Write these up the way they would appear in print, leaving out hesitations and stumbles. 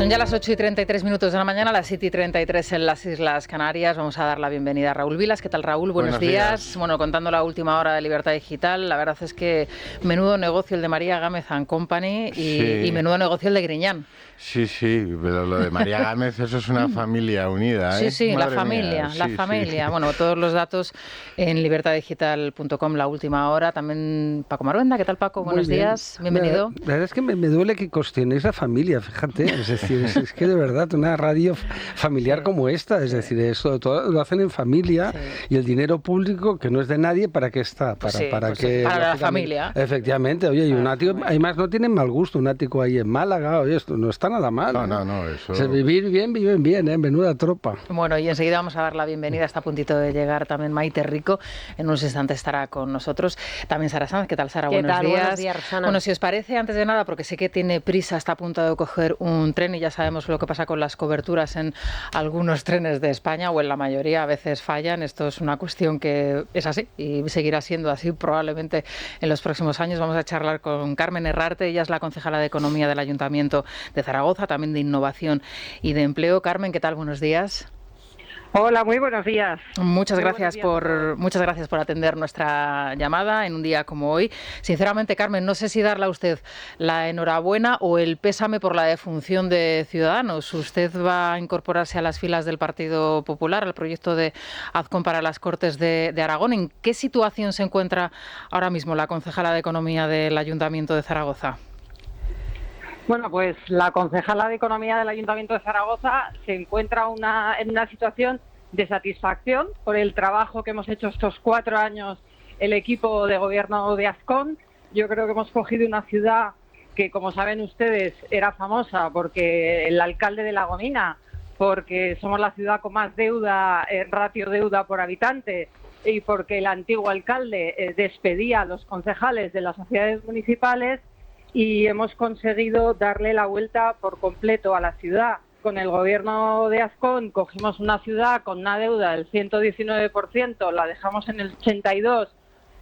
Son ya las 8:33 de la mañana, las 7:33 en las Islas Canarias. Vamos a dar la bienvenida a Raúl Vilas. ¿Qué tal, Raúl? Buenos días. Bueno, contando la última hora de Libertad Digital, la verdad es que menudo negocio el de María Gámez and Company y menudo negocio el de Griñán. Sí, pero lo de María Gámez, eso es una familia unida, ¿eh? Sí, Madre la familia, mía. la familia. Bueno, todos los datos en libertaddigital.com, la última hora. También Paco Maruenda. ¿Qué tal, Paco? Buenos días, bienvenido. La verdad es que me duele que cuestionéis la familia, fíjate. Es decir, es que de verdad, una radio familiar como esta, es decir, eso todo lo hacen en familia y el dinero público, que no es de nadie, ¿para qué está? Para la familia. Efectivamente, oye, y un ático, además no tienen mal gusto, un ático ahí en Málaga, oye, esto no está nada mal. No, eso... O sea, viven bien, menuda tropa. Bueno, y enseguida vamos a dar la bienvenida, está a puntito de llegar también Maite Rico, en unos instantes estará con nosotros. También Sara Sanz. ¿Qué tal, Sara? Buenos días. Buenos días, Rosana. Bueno, si os parece, antes de nada, porque sé que tiene prisa, está a punto de coger un tren y ya sabemos lo que pasa con las coberturas en algunos trenes de España, o en la mayoría, a veces fallan. Esto es una cuestión que es así y seguirá siendo así probablemente en los próximos años. Vamos a charlar con Carmen Herrarte, ella es la concejala de Economía del Ayuntamiento de Zaragoza, también de Innovación y de Empleo. Carmen, ¿qué tal? Buenos días. Hola, muy buenos días. Muchas gracias por atender nuestra llamada en un día como hoy. Sinceramente, Carmen, no sé si darle a usted la enhorabuena o el pésame por la defunción de Ciudadanos. Usted va a incorporarse a las filas del Partido Popular, al proyecto de Azcón para las Cortes de Aragón. ¿En qué situación se encuentra ahora mismo la concejala de Economía del Ayuntamiento de Zaragoza? Bueno, pues la concejala de Economía del Ayuntamiento de Zaragoza se encuentra en una situación de satisfacción por el trabajo que hemos hecho estos 4 años el equipo de gobierno de Azcón. Yo creo que hemos cogido una ciudad que, como saben ustedes, era famosa porque el alcalde de La Gomina, porque somos la ciudad con más deuda, ratio deuda por habitante, y porque el antiguo alcalde despedía a los concejales de las sociedades municipales. Y hemos conseguido darle la vuelta por completo a la ciudad. Con el gobierno de Azcón cogimos una ciudad con una deuda del 119%, la dejamos en el 82%,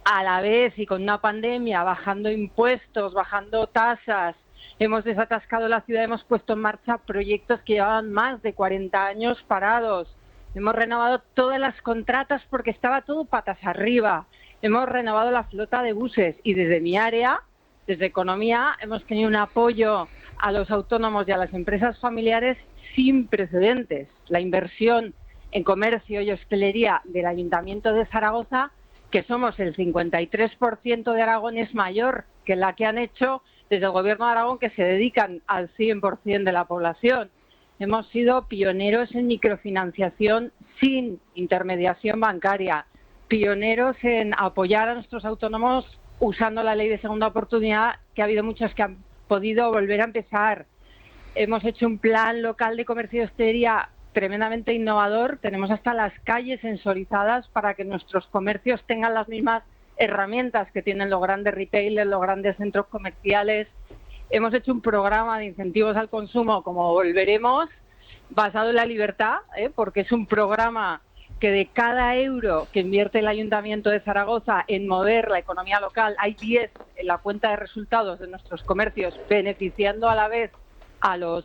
a la vez y con una pandemia, bajando impuestos, bajando tasas. Hemos desatascado la ciudad, hemos puesto en marcha proyectos que llevaban más de 40 años parados. Hemos renovado todas las contratas porque estaba todo patas arriba. Hemos renovado la flota de buses y desde mi área, desde Economía, hemos tenido un apoyo a los autónomos y a las empresas familiares sin precedentes. La inversión en comercio y hostelería del Ayuntamiento de Zaragoza, que somos el 53% de Aragón, es mayor que la que han hecho desde el Gobierno de Aragón, que se dedican al 100% de la población. Hemos sido pioneros en microfinanciación sin intermediación bancaria, pioneros en apoyar a nuestros autónomos usando la ley de segunda oportunidad, que ha habido muchos que han podido volver a empezar. Hemos hecho un plan local de comercio y hostelería tremendamente innovador. Tenemos hasta las calles sensorizadas para que nuestros comercios tengan las mismas herramientas que tienen los grandes retailers, los grandes centros comerciales. Hemos hecho un programa de incentivos al consumo, como Volveremos, basado en la libertad, porque es un programa que de cada euro que invierte el Ayuntamiento de Zaragoza en mover la economía local, hay 10 en la cuenta de resultados de nuestros comercios, beneficiando a la vez a los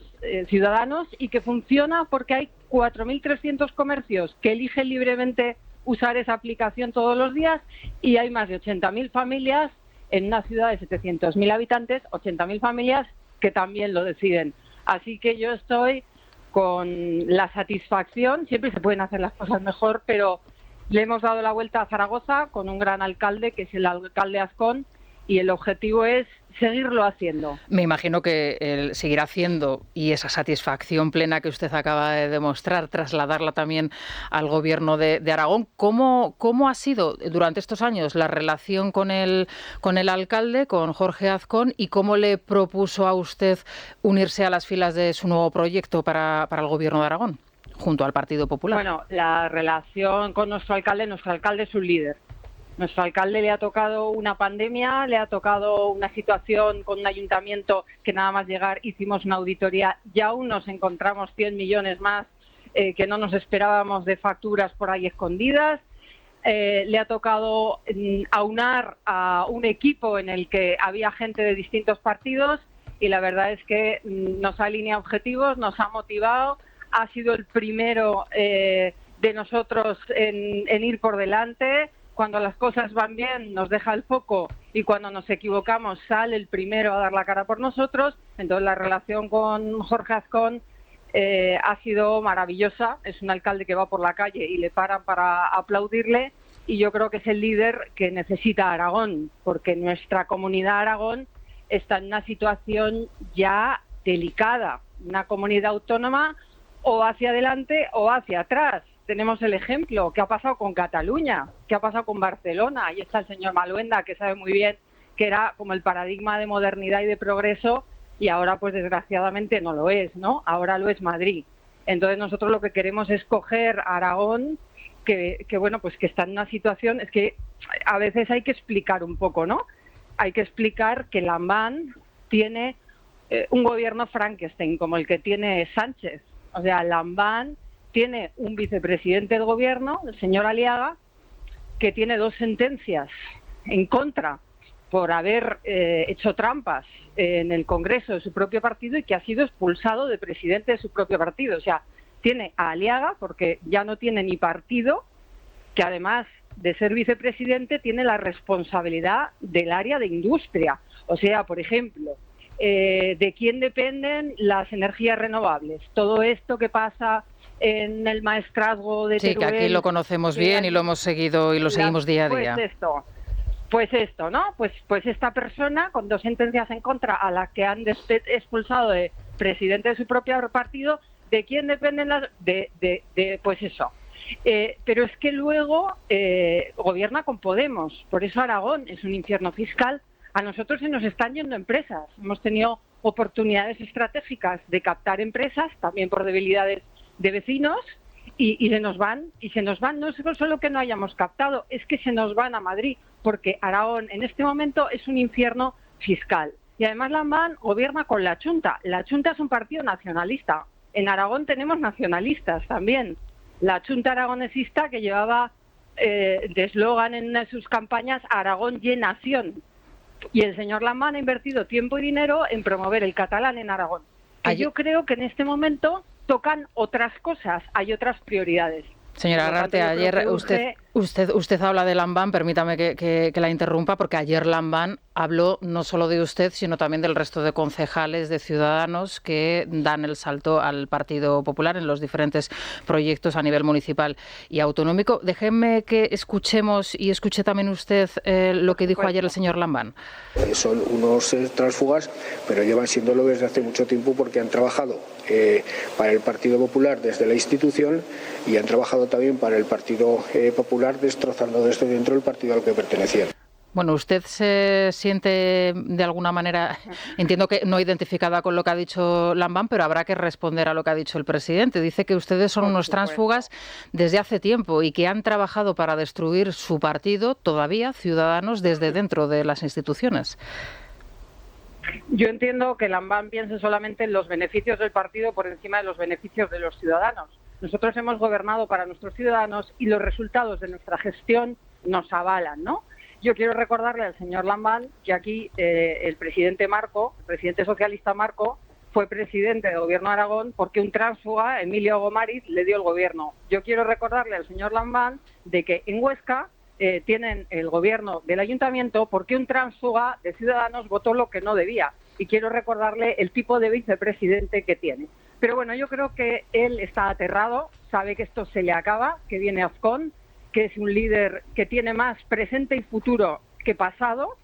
ciudadanos, y que funciona porque hay 4.300 comercios que eligen libremente usar esa aplicación todos los días, y hay más de 80.000 familias en una ciudad de 700.000 habitantes, 80.000 familias que también lo deciden. Así que yo estoy con la satisfacción. Siempre se pueden hacer las cosas mejor, pero le hemos dado la vuelta a Zaragoza con un gran alcalde, que es el alcalde Azcón, y el objetivo es seguirlo haciendo. Me imagino que el seguir haciendo y esa satisfacción plena que usted acaba de demostrar, trasladarla también al Gobierno de Aragón. ¿Cómo ha sido durante estos años la relación con el alcalde, con Jorge Azcón, y cómo le propuso a usted unirse a las filas de su nuevo proyecto para el Gobierno de Aragón, junto al Partido Popular? Bueno, la relación con nuestro alcalde es un líder. Nuestro alcalde le ha tocado una pandemia, le ha tocado una situación con un ayuntamiento que nada más llegar hicimos una auditoría y aún nos encontramos 100 millones más que no nos esperábamos de facturas por ahí escondidas. Le ha tocado aunar a un equipo en el que había gente de distintos partidos y la verdad es que nos ha alineado objetivos, nos ha motivado, ha sido el primero de nosotros en ir por delante. Cuando las cosas van bien nos deja el foco y cuando nos equivocamos sale el primero a dar la cara por nosotros. Entonces la relación con Jorge Azcón ha sido maravillosa. Es un alcalde que va por la calle y le paran para aplaudirle, y yo creo que es el líder que necesita Aragón, porque nuestra comunidad Aragón está en una situación ya delicada, una comunidad autónoma o hacia adelante o hacia atrás. Tenemos el ejemplo, ¿qué ha pasado con Cataluña? ¿Qué ha pasado con Barcelona? Ahí está el señor Maluenda, que sabe muy bien que era como el paradigma de modernidad y de progreso, y ahora pues desgraciadamente no lo es, ¿no? Ahora lo es Madrid. Entonces nosotros lo que queremos es coger Aragón, que bueno, pues que está en una situación, es que a veces hay que explicar un poco, ¿no? Hay que explicar que Lambán tiene un gobierno Frankenstein como el que tiene Sánchez. O sea, Lambán tiene un vicepresidente del gobierno, el señor Aliaga, que tiene 2 sentencias en contra por haber hecho trampas en el Congreso de su propio partido y que ha sido expulsado de presidente de su propio partido. O sea, tiene a Aliaga, porque ya no tiene ni partido, que además de ser vicepresidente tiene la responsabilidad del área de industria. O sea, por ejemplo, de quién dependen las energías renovables. Todo esto que pasa en el maestrazgo de Teruel. Sí, que aquí lo conocemos bien y lo hemos seguido y lo seguimos día a día. Pues esto, ¿no? Pues esta persona con 2 sentencias en contra a la que han expulsado de presidente de su propio partido, ¿de quién dependen las...? Pues eso. Pero es que luego gobierna con Podemos. Por eso Aragón es un infierno fiscal. A nosotros se nos están yendo empresas. Hemos tenido oportunidades estratégicas de captar empresas, también por debilidades de vecinos, y se nos van. Y se nos van no solo que no hayamos captado, es que se nos van a Madrid, porque Aragón en este momento es un infierno fiscal. Y además Lambán gobierna con la Chunta. La Chunta es un partido nacionalista. En Aragón tenemos nacionalistas también. La Chunta aragonesista, que llevaba de eslogan en una de sus campañas Aragón y nación. Y el señor Lambán ha invertido tiempo y dinero en promover el catalán en Aragón. Yo creo que en este momento tocan otras cosas, hay otras prioridades. Señora Arrarte, ayer usted habla de Lambán, permítame que la interrumpa, porque ayer Lambán habló no solo de usted, sino también del resto de concejales de Ciudadanos que dan el salto al Partido Popular en los diferentes proyectos a nivel municipal y autonómico. Déjenme que escuchemos y escuche también usted lo que dijo ayer el señor Lambán. Son unos tránsfugas, pero llevan siéndolo desde hace mucho tiempo porque han trabajado para el Partido Popular desde la institución y han trabajado también para el Partido Popular, destrozando desde dentro el partido al que pertenecían. Bueno, usted se siente de alguna manera, entiendo que no identificada con lo que ha dicho Lambán, pero habrá que responder a lo que ha dicho el presidente. Dice que ustedes son unos tránsfugas desde hace tiempo y que han trabajado para destruir su partido, todavía Ciudadanos, desde dentro de las instituciones. Yo entiendo que Lambán piense solamente en los beneficios del partido por encima de los beneficios de los ciudadanos. Nosotros hemos gobernado para nuestros ciudadanos y los resultados de nuestra gestión nos avalan, ¿no? Yo quiero recordarle al señor Lambán que aquí el presidente socialista Marco, fue presidente del gobierno de Aragón porque un tránsfuga, Emilio Gomariz, le dio el gobierno. Yo quiero recordarle al señor Lambán de que en Huesca tienen el gobierno del ayuntamiento porque un tránsfuga de Ciudadanos votó lo que no debía. Y quiero recordarle el tipo de vicepresidente que tiene. Pero bueno, yo creo que él está aterrado, sabe que esto se le acaba, que viene Azcón, que es un líder que tiene más presente y futuro que pasado,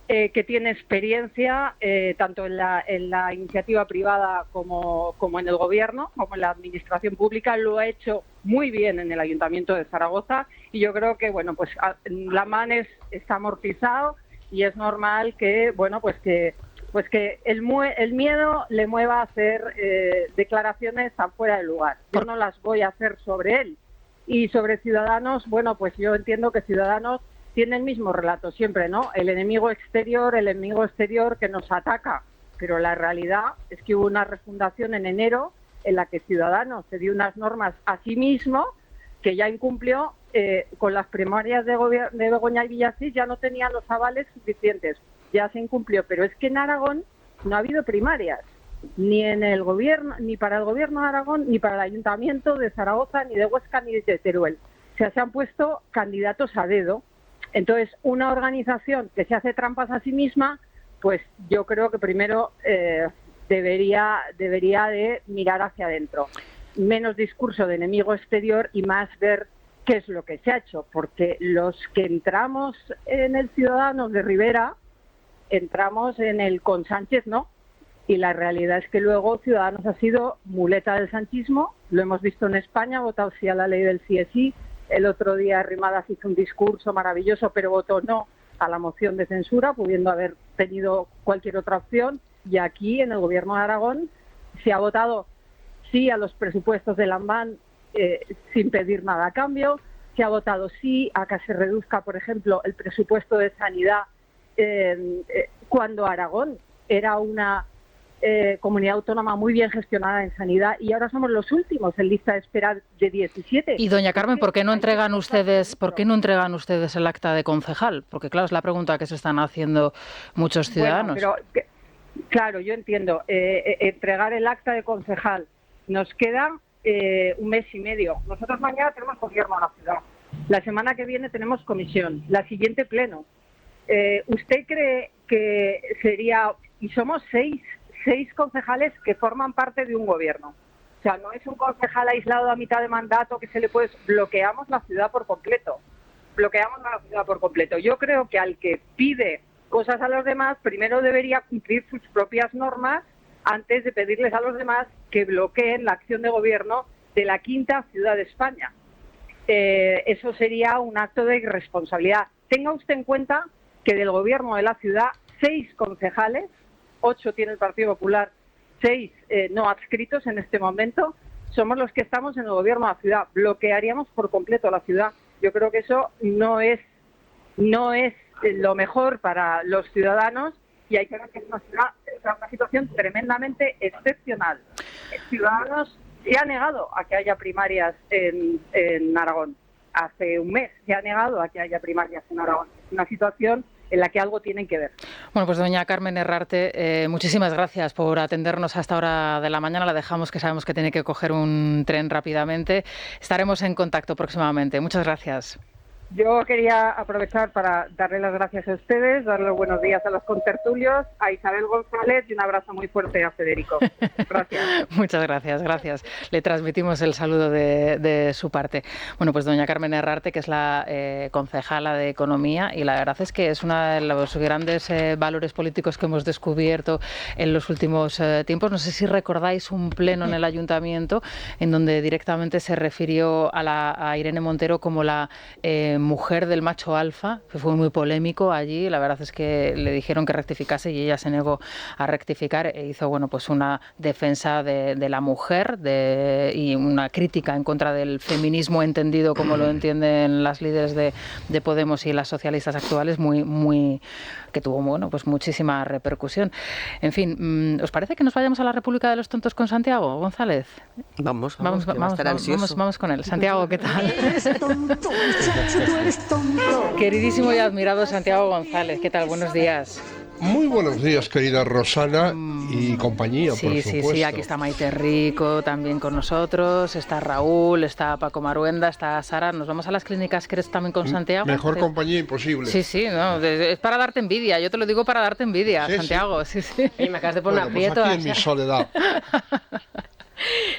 que tiene experiencia tanto en la iniciativa privada como en el gobierno, como en la administración pública. Lo ha hecho muy bien en el Ayuntamiento de Zaragoza y yo creo que bueno, pues Lambán está amortizado y es normal que bueno, pues que el miedo le mueva a hacer declaraciones tan fuera de lugar. Yo no las voy a hacer sobre él. Y sobre Ciudadanos, bueno, pues yo entiendo que Ciudadanos tiene el mismo relato siempre, ¿no? El enemigo exterior que nos ataca. Pero la realidad es que hubo una refundación en enero en la que Ciudadanos se dio unas normas a sí mismo que ya incumplió con las primarias de Begoña y Villacís, ya no tenían los avales suficientes, ya se incumplió. Pero es que en Aragón no ha habido primarias, ni en el gobierno, ni para el gobierno de Aragón, ni para el ayuntamiento de Zaragoza, ni de Huesca, ni de Teruel. O sea, se han puesto candidatos a dedo. Entonces, una organización que se hace trampas a sí misma, pues yo creo que primero debería de mirar hacia adentro. Menos discurso de enemigo exterior y más ver qué es lo que se ha hecho, porque los que entramos en el Ciudadanos de Rivera, entramos en el con Sánchez, ¿no? Y la realidad es que luego Ciudadanos ha sido muleta del sanchismo, lo hemos visto en España, ha votado sí a la ley del sí es sí, el otro día Arrimadas hizo un discurso maravilloso, pero votó no a la moción de censura, pudiendo haber tenido cualquier otra opción, y aquí en el gobierno de Aragón se ha votado sí a los presupuestos de Lambán sin pedir nada a cambio, se ha votado sí a que se reduzca, por ejemplo, el presupuesto de sanidad cuando Aragón era una comunidad autónoma muy bien gestionada en sanidad y ahora somos los últimos en lista de espera de 17. Y doña Carmen, ¿por qué no entregan ustedes el acta de concejal? Porque claro, es la pregunta que se están haciendo muchos ciudadanos. Bueno, pero, claro, yo entiendo. Entregar el acta de concejal. Nos queda un mes y medio. Nosotros mañana tenemos gobierno en la ciudad. La semana que viene tenemos comisión. La siguiente pleno. ¿Usted cree que sería... Y somos seis concejales que forman parte de un gobierno. O sea, no es un concejal aislado a mitad de mandato que se le puede... Bloqueamos la ciudad por completo. Yo creo que al que pide cosas a los demás, primero debería cumplir sus propias normas antes de pedirles a los demás que bloqueen la acción de gobierno de la quinta ciudad de España. Eso sería un acto de irresponsabilidad. Tenga usted en cuenta que del gobierno de la ciudad, 6 concejales, 8 tiene el Partido Popular, 6 no adscritos en este momento, somos los que estamos en el gobierno de la ciudad. Bloquearíamos por completo la ciudad. Yo creo que eso no es lo mejor para los ciudadanos y hay que ver que es una situación tremendamente excepcional. Ciudadanos se ha negado a que haya primarias en Aragón. Hace un mes se ha negado a que haya primarias en Aragón. Es una situación en la que algo tienen que ver. Bueno, pues doña Carmen Herrarte, muchísimas gracias por atendernos a esta hora de la mañana. La dejamos, que sabemos que tiene que coger un tren rápidamente. Estaremos en contacto próximamente. Muchas gracias. Yo quería aprovechar para darle las gracias a ustedes, darle los buenos días a los contertulios, a Isabel González y un abrazo muy fuerte a Federico. Gracias. Muchas gracias. Le transmitimos el saludo de su parte. Bueno, pues doña Carmen Herrarte, que es la concejala de Economía, y la verdad es que es uno de los grandes valores políticos que hemos descubierto en los últimos tiempos. No sé si recordáis un pleno en el Ayuntamiento en donde directamente se refirió a Irene Montero como la mujer del macho alfa, que fue muy polémico allí. La verdad es que le dijeron que rectificase y ella se negó a rectificar e hizo pues una defensa de la mujer y una crítica en contra del feminismo entendido como lo entienden las líderes de Podemos y las socialistas actuales, que tuvo pues muchísima repercusión. En fin, ¿os parece que nos vayamos a la República de los Tontos con Santiago González? Vamos con él. Santiago, ¿qué tal? Eres tonto, muchacho, tú eres tonto. Queridísimo y admirado Santiago González, ¿qué tal? Buenos días. Muy buenos días, querida Rosana y compañía, por supuesto. Sí, aquí está Maite Rico también con nosotros, está Raúl, está Paco Maruenda, está Sara. Nos vamos a las clínicas, ¿crees también con Santiago? Mejor compañía imposible. Sí, no, es para darte envidia, yo te lo digo para darte envidia, Santiago. Sí. Y me acabas de poner un aprieto. Pues aquí en mi soledad.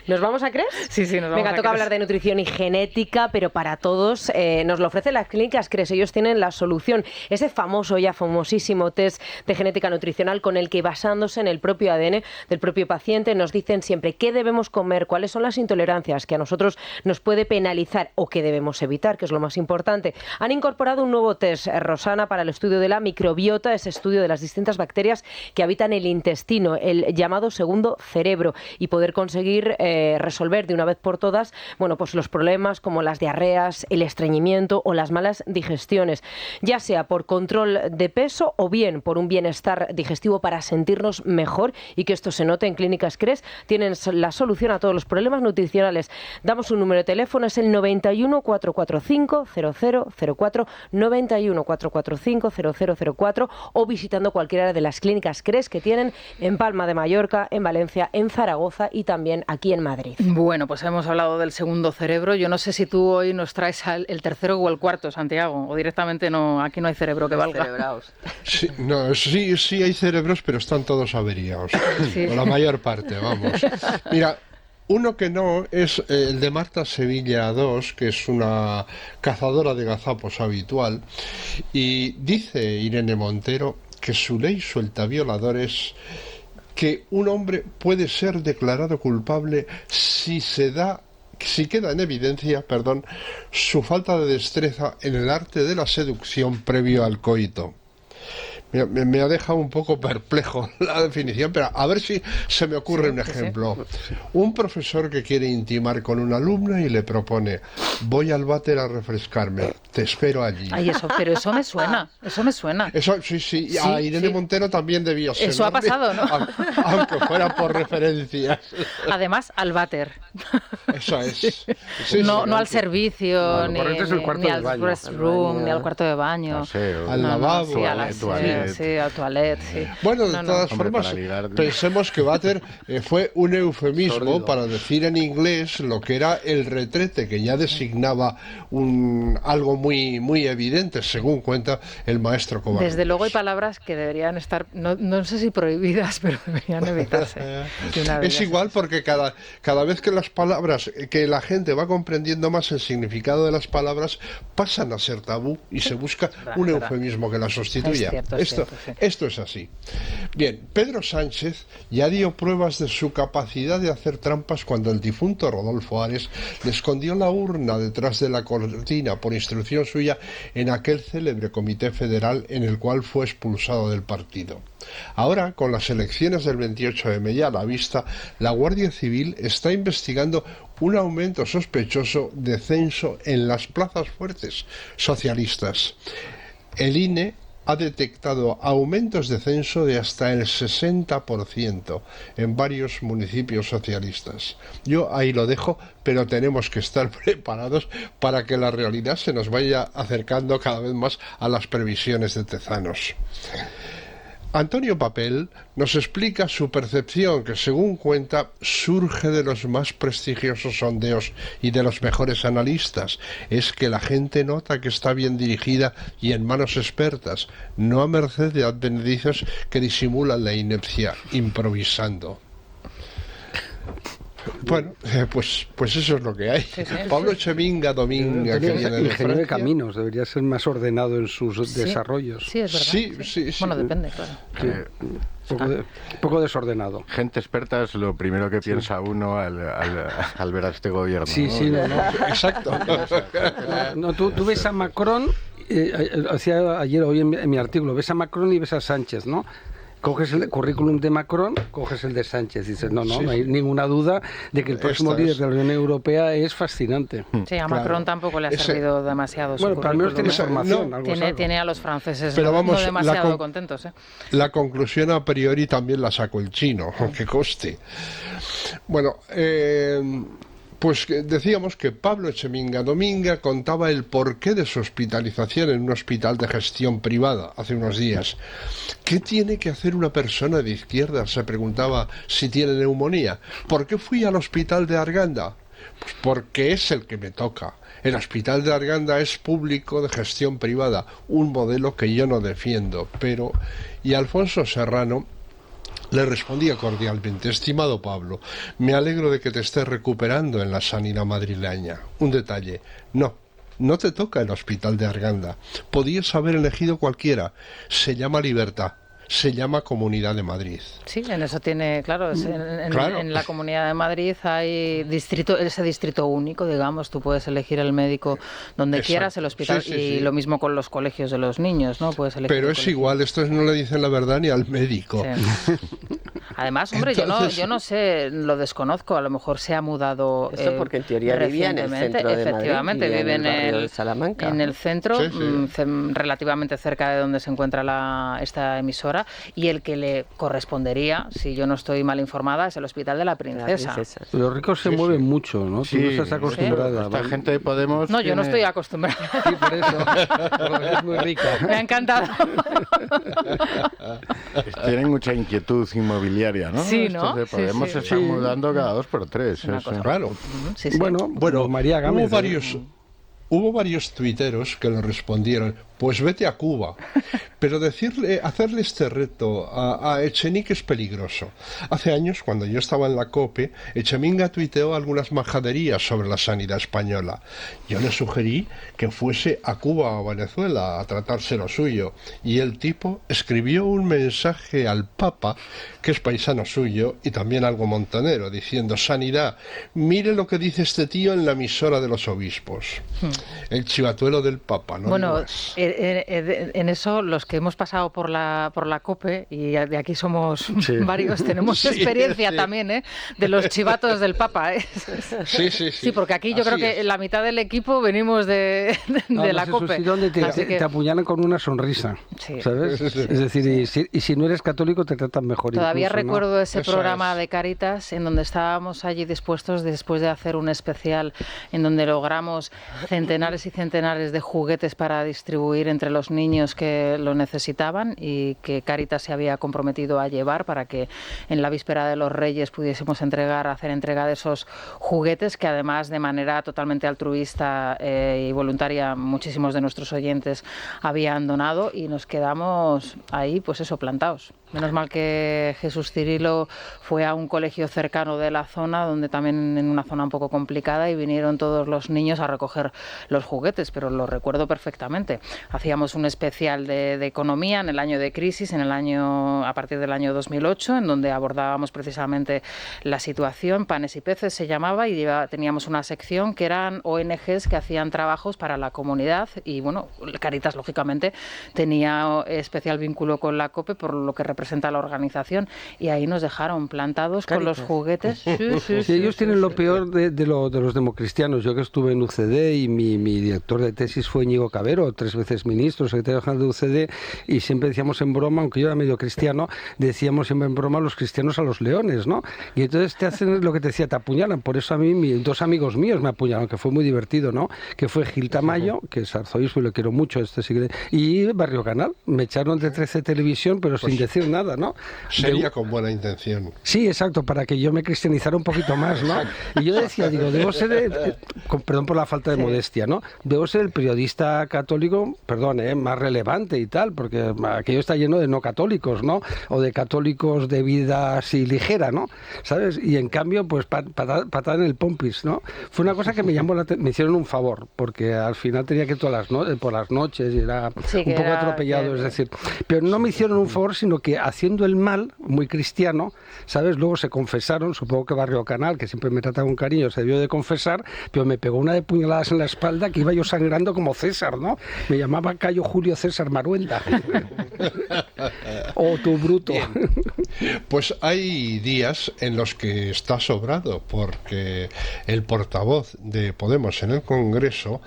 ¿Nos vamos a CRES? Sí, nos vamos. Venga, toca hablar de nutrición y genética, pero para todos nos lo ofrecen las clínicas CRES. Ellos tienen la solución, ese famosísimo test de genética nutricional con el que, basándose en el propio ADN del propio paciente, nos dicen siempre qué debemos comer, cuáles son las intolerancias que a nosotros nos puede penalizar o qué debemos evitar, que es lo más importante. Han incorporado un nuevo test, Rosana, para el estudio de la microbiota, ese estudio de las distintas bacterias que habitan el intestino, el llamado segundo cerebro, y poder conseguir resolver de una vez por todas, bueno, pues los problemas como las diarreas, el estreñimiento o las malas digestiones, ya sea por control de peso o bien por un bienestar digestivo para sentirnos mejor y que esto se note. En Clínicas CRES tienen la solución a todos los problemas nutricionales. Damos un número de teléfono, es el 91 445 0004, 91 445 0004, o visitando cualquiera de las clínicas CRES que tienen en Palma de Mallorca, en Valencia, en Zaragoza y también aquí en Madrid. Bueno, pues hemos hablado del segundo cerebro. Yo no sé si tú hoy nos traes el tercero o el cuarto, Santiago, o directamente no, aquí no hay cerebro que valga. Sí, no, sí hay cerebros, pero están todos averiados. Sí. O la mayor parte, vamos. Mira, uno que no es el de Marta Sevilla II, que es una cazadora de gazapos habitual, y dice Irene Montero que su ley suelta violadores, que un hombre puede ser declarado culpable si queda en evidencia, su falta de destreza en el arte de la seducción previo al coito. Me ha dejado un poco perplejo la definición, pero a ver si se me ocurre un ejemplo. Un profesor que quiere intimar con una alumna y le propone: voy al váter a refrescarme, te espero allí. Ay, pero eso me suena, Eso, sí, a Irene Montero también debió ser. Eso ha pasado, ¿no? Aunque fuera por referencias. Además, al váter. Eso es. No al servicio, ni al restroom, ni al cuarto de baño. Al lavabo, a la toilette. Sí, al toilet, sí. Bueno, de todas formas, pensemos que váter fue un eufemismo para decir en inglés lo que era el retrete, que ya designaba algo muy evidente, según cuenta el maestro Covarrubias. Desde luego hay palabras que deberían estar, no sé si prohibidas, pero deberían evitarse. Es igual, porque cada vez que las palabras, que la gente va comprendiendo más el significado de las palabras, pasan a ser tabú y se busca un eufemismo que las sustituya. Esto es así. Bien, Pedro Sánchez ya dio pruebas de su capacidad de hacer trampas cuando el difunto Rodolfo Ares le escondió la urna detrás de la cortina por instrucción suya en aquel célebre comité federal en el cual fue expulsado del partido. Ahora, con las elecciones del 28M ya a la vista, la Guardia Civil está investigando un aumento sospechoso de censo en las plazas fuertes socialistas. El INE ha detectado aumentos de censo de hasta el 60% en varios municipios socialistas. Yo ahí lo dejo, pero tenemos que estar preparados para que la realidad se nos vaya acercando cada vez más a las previsiones de Tezanos. Antonio Papel nos explica su percepción, que según cuenta surge de los más prestigiosos sondeos y de los mejores analistas. Es que la gente nota que está bien dirigida y en manos expertas, no a merced de advenedizos que disimulan la inepcia improvisando. Bueno, pues eso es lo que hay. Sí. Pablo Echeminga Dominga, que viene de ingeniero de caminos, debería ser más ordenado en sus desarrollos. Sí, es verdad. Sí. Bueno, depende, claro. Poco desordenado. Gente experta es lo primero que piensa uno al ver a este gobierno. Sí, ¿no? No. Exacto. No, tú ves a Macron, hacía ayer hoy en mi artículo, ves a Macron y ves a Sánchez, ¿no? Coges el currículum de Macron, coges el de Sánchez. Dices, no hay ninguna duda de que el próximo líder de la Unión Europea es fascinante. Sí, a Macron tampoco le ha servido demasiado su pero al menos tiene formación. Tiene a los franceses no demasiado contentos. La conclusión a priori también la sacó el chino, aunque coste. Bueno, pues decíamos que Pablo Echeminga Dominga contaba el porqué de su hospitalización en un hospital de gestión privada hace unos días. ¿Qué tiene que hacer una persona de izquierda?, se preguntaba, si tiene neumonía. ¿Por qué fui al hospital de Arganda? Pues porque es el que me toca. El hospital de Arganda es público de gestión privada, un modelo que yo no defiendo, pero... Y Alfonso Serrano le respondía cordialmente: estimado Pablo, me alegro de que te estés recuperando en la sanidad madrileña. Un detalle, no te toca el hospital de Arganda. Podías haber elegido cualquiera. Se llama Libertad. Se llama Comunidad de Madrid. Sí, en eso tiene, claro, en la Comunidad de Madrid hay ese distrito único, digamos, tú puedes elegir el médico donde quieras, el hospital, y lo mismo con los colegios de los niños, ¿no? Puedes elegir. Pero es igual, estos no le dicen la verdad ni al médico. Sí. Además, hombre, Entonces, yo no sé, lo desconozco, a lo mejor se ha mudado Eso porque en teoría vivía en el centro de Madrid, efectivamente, vive en el barrio de Salamanca. En el centro, Sí, sí. Relativamente cerca de donde se encuentra esta emisora, y el que le correspondería, si yo no estoy mal informada, es el Hospital de la Princesa. Los ricos se Sí, mueven sí. mucho, ¿no? Tú Sí, no estás acostumbrada. esta gente de Podemos No, yo no tiene- estoy acostumbrada. Sí, por eso. Porque es muy rica. Me ha encantado. Tienen mucha inquietud inmobiliaria, ¿no? Sí, Estos ¿no? de Sí, Podemos sí. se están Sí. mudando cada 2 por 3. Una cosa. Claro. Sí, sí. Bueno, Bueno, María Gámez. hubo varios tuiteros que le respondieron, pues vete a Cuba. Pero hacerle este reto a Echenique es peligroso. Hace años, cuando yo estaba en la COPE, Echeminga tuiteó algunas majaderías sobre la sanidad española. Yo le sugerí que fuese a Cuba o a Venezuela a tratarse lo suyo. Y el tipo escribió un mensaje al Papa, que es paisano suyo, y también algo montonero, diciendo, sanidad, mire lo que dice este tío en la emisora de los obispos. El chivatuelo del Papa, ¿no? Bueno, digo más. en eso los que hemos pasado por la COPE, y de aquí somos varios, tenemos Sí, experiencia sí. también, de los chivatos del Papa. Sí, sí, sí. Sí, porque aquí yo Así creo que es. la mitad del equipo venimos de la COPE. Donde Así que te apuñalan con una sonrisa, Sí. ¿sabes? Es decir, y si no eres católico te tratan mejor. todavía incluso, ¿no? recuerdo ese Eso programa es. de Cáritas en donde estábamos allí dispuestos, después de hacer un especial en donde logramos centenares y centenares de juguetes para distribuir entre los niños que lo necesitaban, y que Cáritas se había comprometido a llevar para que en la víspera de los Reyes pudiésemos hacer entrega de esos juguetes, que además de manera totalmente altruista y voluntaria muchísimos de nuestros oyentes habían donado, y nos quedamos ahí, pues eso, plantados. Menos mal que Jesús Cirilo fue a un colegio cercano de la zona, donde también en una zona un poco complicada, y vinieron todos los niños a recoger los juguetes, pero lo recuerdo perfectamente. Hacíamos un especial de economía en el año de crisis, a partir del año 2008, en donde abordábamos precisamente la situación. Panes y Peces se llamaba, y teníamos una sección que eran ONGs que hacían trabajos para la comunidad, y bueno, Cáritas lógicamente tenía especial vínculo con la COPE por lo que representa la organización, y ahí nos dejaron plantados con los juguetes. Sí, ellos tienen lo peor de los democristianos. Yo que estuve en UCD y mi director de tesis fue Íñigo Cabero, 3 veces ministro, secretario general de UCD, y siempre decíamos en broma, aunque yo era medio cristiano, decíamos siempre en broma los cristianos a los leones, ¿no? Y entonces te hacen lo que te decía, te apuñalan. Por eso a mí 2 amigos míos me apuñalaron, que fue muy divertido, ¿no? Que fue Gil Tamayo, que es arzobispo y lo quiero mucho, y Barrio Canal. Me echaron de 13 Televisión, pero sin decir nada, ¿no? Sería con buena intención. Sí, exacto, para que yo me cristianizara un poquito más, ¿no? Y yo decía, debo ser, perdón por la falta de modestia, ¿no? Debo ser el periodista católico, más relevante y tal, porque aquello está lleno de no católicos, ¿no? O de católicos de vida así ligera, ¿no? ¿Sabes? Y en cambio, pues patada en el pompis, ¿no? Fue una cosa que me llamó me hicieron un favor, porque al final tenía que ir por las noches y era un poco atropellado, es decir, pero no me hicieron un favor, sino que haciendo el mal, muy cristiano, ¿sabes? Luego se confesaron, supongo que Barrio Canal, que siempre me trata con cariño, se debió de confesar, pero me pegó una de puñaladas en la espalda que iba yo sangrando como César, ¿no? Me llamaba Cayo Julio César Maruenda. O tu bruto. Pues hay días en los que está sobrado, porque el portavoz de Podemos en el Congreso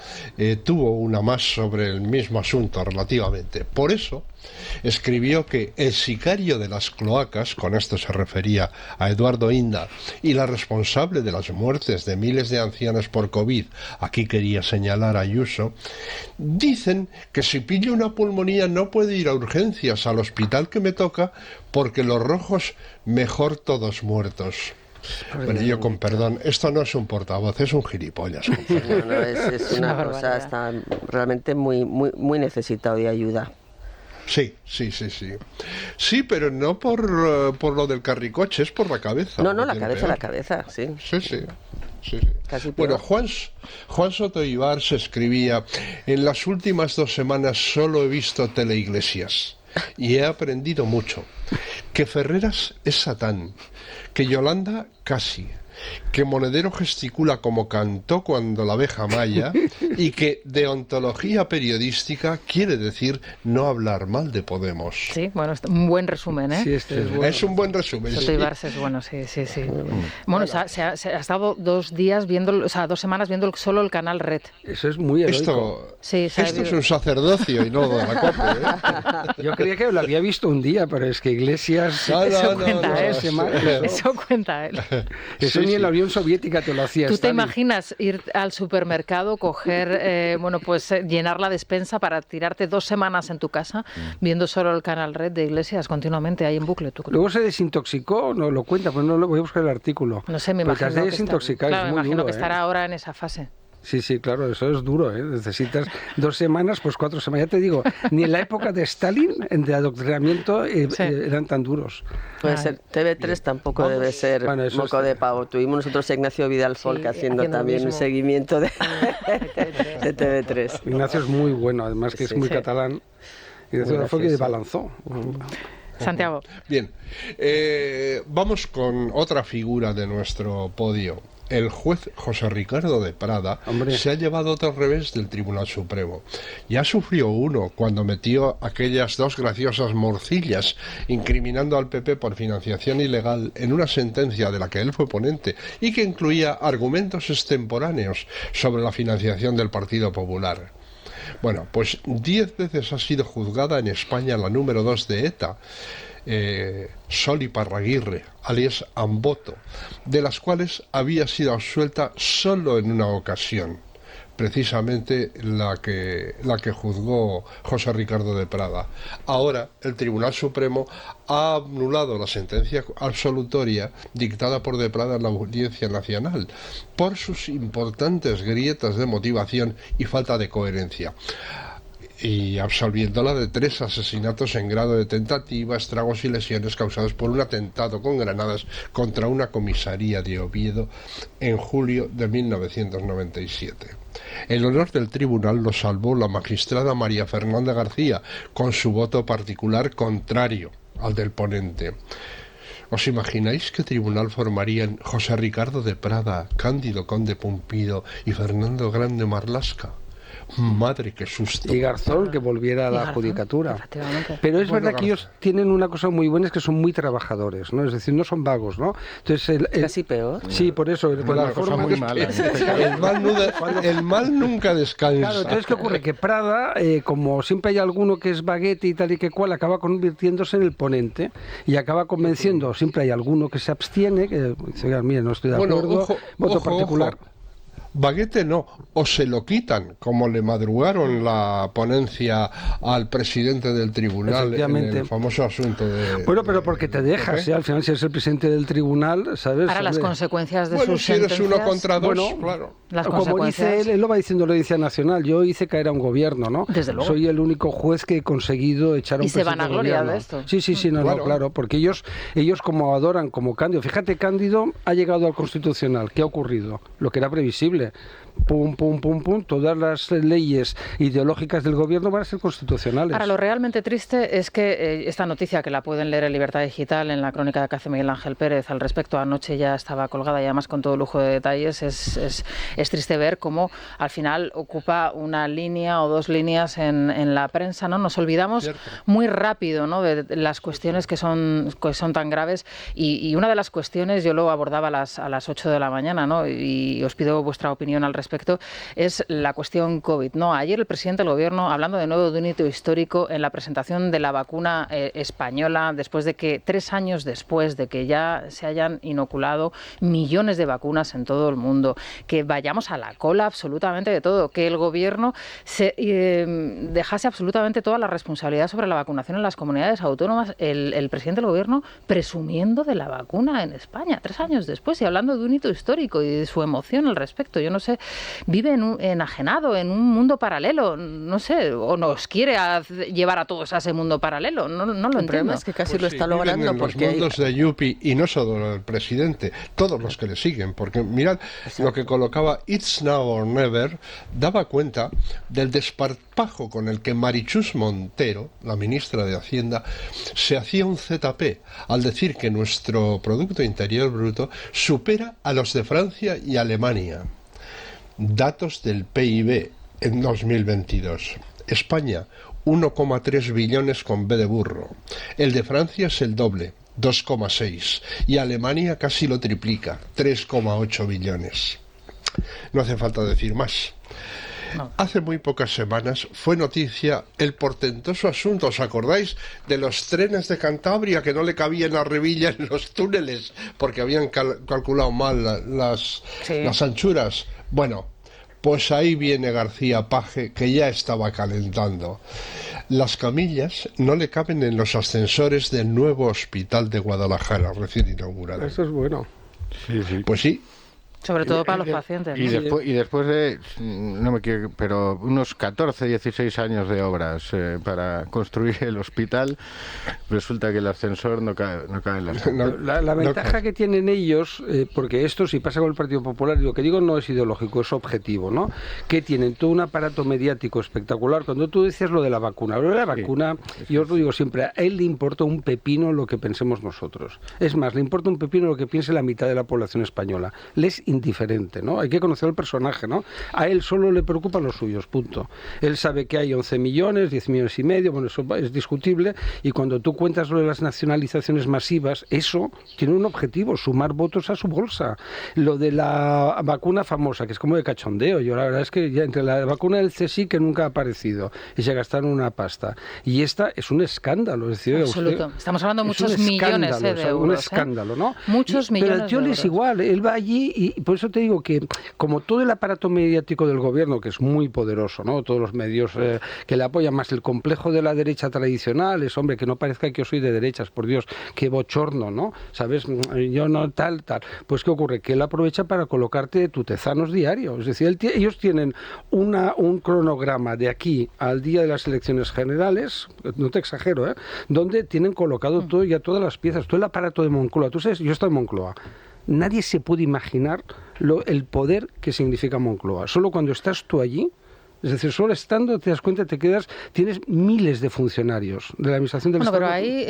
tuvo una más sobre el mismo asunto relativamente. Por eso escribió que el sicario de las cloacas, con esto se refería a Eduardo Inda, y la responsable de las muertes de miles de ancianos por COVID, aquí quería señalar a Ayuso, dicen que si pillo una pulmonía no puede ir a urgencias al hospital que me toca, porque los rojos mejor todos muertos. Bueno, yo con perdón, esto no es un portavoz, es un gilipollas. No, es una cosa, está realmente muy necesitado de ayuda. Sí. Sí, pero no por lo del carricoche, es por la cabeza. No, la cabeza, sí. Sí. Casi peor. Bueno, Juan Soto Ibar se escribía: en las últimas 2 semanas solo he visto Teleiglesias y he aprendido mucho. Que Ferreras es Satán, que Yolanda casi, que Monedero gesticula como cantó cuando la abeja maya y que deontología periodística quiere decir no hablar mal de Podemos. Sí, bueno, un buen resumen, ¿eh? Sí, este es bueno. Es un buen resumen. Soto Ibarz es bueno, sí. Bueno, se ha estado 2 días viendo, o sea, 2 semanas viendo solo el canal Red. Eso es muy heroico. Esto es un sacerdocio y no de la COPE, ¿eh? Yo creía que lo había visto un día, pero es que Iglesias... Eso cuenta él. Eso ni en la Unión Soviética te lo hacía. ¿Tú te Stalin. imaginas ir al supermercado, coger, llenar la despensa para tirarte 2 semanas en tu casa viendo solo el canal Red de Iglesias continuamente ahí en bucle? Luego se desintoxicó, no lo cuenta, pues no lo voy a buscar el artículo. No sé, me Porque imagino has de desintoxicar, claro, es me muy imagino duro, que estará ahora en esa fase. Sí, claro, eso es duro, ¿eh? Necesitas 2 semanas, pues 4 semanas. Ya te digo, ni en la época de Stalin, de adoctrinamiento, eran tan duros. Puede ser. TV3 tampoco debe ser moco de pavo. Tuvimos nosotros a Ignacio Vidal Folk haciendo también un seguimiento de TV3. Ignacio es muy bueno, además que es muy catalán. Ignacio Vidal Folk y de Balanzó. Santiago. Bien, vamos con otra figura de nuestro podio. El juez José Ricardo de Prada se ha llevado otro revés del Tribunal Supremo. Ya sufrió uno cuando metió aquellas 2 graciosas morcillas incriminando al PP por financiación ilegal en una sentencia de la que él fue ponente y que incluía argumentos extemporáneos sobre la financiación del Partido Popular. Bueno, pues 10 veces ha sido juzgada en España la número 2 de ETA, Sol Iparraguirre, alias Amboto, de las cuales había sido absuelta solo en una ocasión, precisamente la que juzgó José Ricardo de Prada. Ahora el Tribunal Supremo ha anulado la sentencia absolutoria dictada por de Prada en la Audiencia Nacional por sus importantes grietas de motivación y falta de coherencia, y absolviéndola de 3 asesinatos en grado de tentativa, estragos y lesiones causados por un atentado con granadas contra una comisaría de Oviedo en julio de 1997. El honor del tribunal lo salvó la magistrada María Fernanda García, con su voto particular contrario al del ponente. ¿Os imagináis qué tribunal formarían José Ricardo de Prada, Cándido Conde Pumpido y Fernando Grande Marlasca? Madre, qué susto. Y Garzón, que volviera a la judicatura. Pero es verdad que ellos tienen una cosa muy buena, es que son muy trabajadores, ¿no? Es decir, no son vagos, ¿no? Entonces, casi peor. Sí, por eso. Una cosa muy mala. El mal nunca descansa. Claro, entonces, ¿qué ocurre? Que Prada, como siempre hay alguno que es baguete y tal y que cual, acaba convirtiéndose en el ponente y acaba convenciendo, siempre hay alguno que se abstiene, que dice, mira, no estoy de acuerdo, voto particular. Ojo. Baguete no, o se lo quitan, como le madrugaron la ponencia al presidente del tribunal en el famoso asunto de... Bueno, pero porque te dejas, al final si eres el presidente del tribunal, ¿sabes? Ahora las consecuencias de sus si eres sentencias... 1 contra 2, claro. Las como dice él lo va diciendo la Audiencia Nacional, yo hice caer a un gobierno, ¿no? Desde luego. Soy el único juez que he conseguido echar a un presidente de gobierno. Y se van a gloria de esto. Sí, claro, porque ellos como adoran como Cándido. Fíjate, Cándido ha llegado al Constitucional. ¿Qué ha ocurrido? Lo que era previsible. Pum, todas las leyes ideológicas del gobierno van a ser constitucionales. Ahora, lo realmente triste es que esta noticia, que la pueden leer en Libertad Digital, en la crónica que hace Miguel Ángel Pérez al respecto, anoche ya estaba colgada y además con todo lujo de detalles, es triste ver cómo al final ocupa una línea o 2 líneas en la prensa, ¿no? Nos olvidamos muy rápido, ¿no?, de las cuestiones que son tan graves y una de las cuestiones, yo lo abordaba a las 8 de la mañana, ¿no?, y os pido vuestra opinión al respecto, es la cuestión COVID, ¿no? Ayer el presidente del Gobierno, hablando de nuevo de un hito histórico en la presentación de la vacuna española, después de que 3 años después de que ya se hayan inoculado millones de vacunas en todo el mundo, que vayamos a la cola absolutamente de todo, que el Gobierno dejase absolutamente toda la responsabilidad sobre la vacunación en las comunidades autónomas, el presidente del Gobierno presumiendo de la vacuna en España 3 años después y hablando de un hito histórico y de su emoción al respecto. Yo no sé vive enajenado en un mundo paralelo, no sé, o nos quiere llevar a todos a ese mundo paralelo, no lo entiendo. El problema es que casi lo está logrando en porque... los mundos de Yuppie, y no solo el presidente, todos los que le siguen, porque mirad lo que colocaba It's Now or Never, daba cuenta del desparpajo con el que Marichus Montero, la ministra de Hacienda, se hacía un ZP al decir que nuestro Producto Interior Bruto supera a los de Francia y Alemania. Datos del PIB en 2022. España, 1,3 billones con B de burro. El de Francia es el doble, 2,6. Y Alemania casi lo triplica, 3,8 billones. No hace falta decir más. No. Hace muy pocas semanas fue noticia el portentoso asunto, ¿os acordáis? De los trenes de Cantabria que no le cabían a Revilla en los túneles porque habían calculado mal las anchuras. Bueno, pues ahí viene García Paje, que ya estaba calentando. Las camillas no le caben en los ascensores del nuevo hospital de Guadalajara, recién inaugurado. Eso es bueno. Sí. Pues sí. Sobre todo para los pacientes. Y después de, no me quiero, pero unos 14, 16 años de obras para construir el hospital, resulta que el ascensor no cae en las... La ventaja que tienen ellos, porque esto si pasa con el Partido Popular, lo que digo no es ideológico, es objetivo, ¿no? Que tienen todo un aparato mediático espectacular. Cuando tú decías lo de la vacuna, yo os lo digo siempre, a él le importa un pepino lo que pensemos nosotros. Es más, le importa un pepino lo que piense la mitad de la población española. Les indiferente, ¿no? Hay que conocer al personaje, ¿no? A él solo le preocupan los suyos, punto. Él sabe que hay 11 millones, 10 millones y medio, bueno, eso es discutible, y cuando tú cuentas lo de las nacionalizaciones masivas, eso tiene un objetivo, sumar votos a su bolsa. Lo de la vacuna famosa, que es como de cachondeo, yo la verdad es que ya entre la vacuna del CSIC que nunca ha aparecido, y se gastaron una pasta, y esta es un escándalo, es decir, absoluto. Estamos hablando de muchos millones de euros. Un escándalo, ¿no? Muchos millones pero el tío de es euros. igual, él va allí y por eso te digo que como todo el aparato mediático del gobierno, que es muy poderoso, ¿no? Todos los medios que le apoyan, más el complejo de la derecha tradicional, es, hombre, que no parezca que yo soy de derechas, por Dios, qué bochorno, ¿no? ¿Sabes? Yo no tal. Pues ¿qué ocurre? Que él aprovecha para colocarte tutezanos diarios. Es decir, ellos tienen un cronograma de aquí al día de las elecciones generales, no te exagero, donde tienen colocado todo ya todas las piezas, todo el aparato de Moncloa. Tú sabes, yo estoy en Moncloa. Nadie se puede imaginar el poder que significa Moncloa. Solo cuando estás tú allí, es decir, solo estando te das cuenta, tienes miles de funcionarios de la administración del Estado. Pero ahí,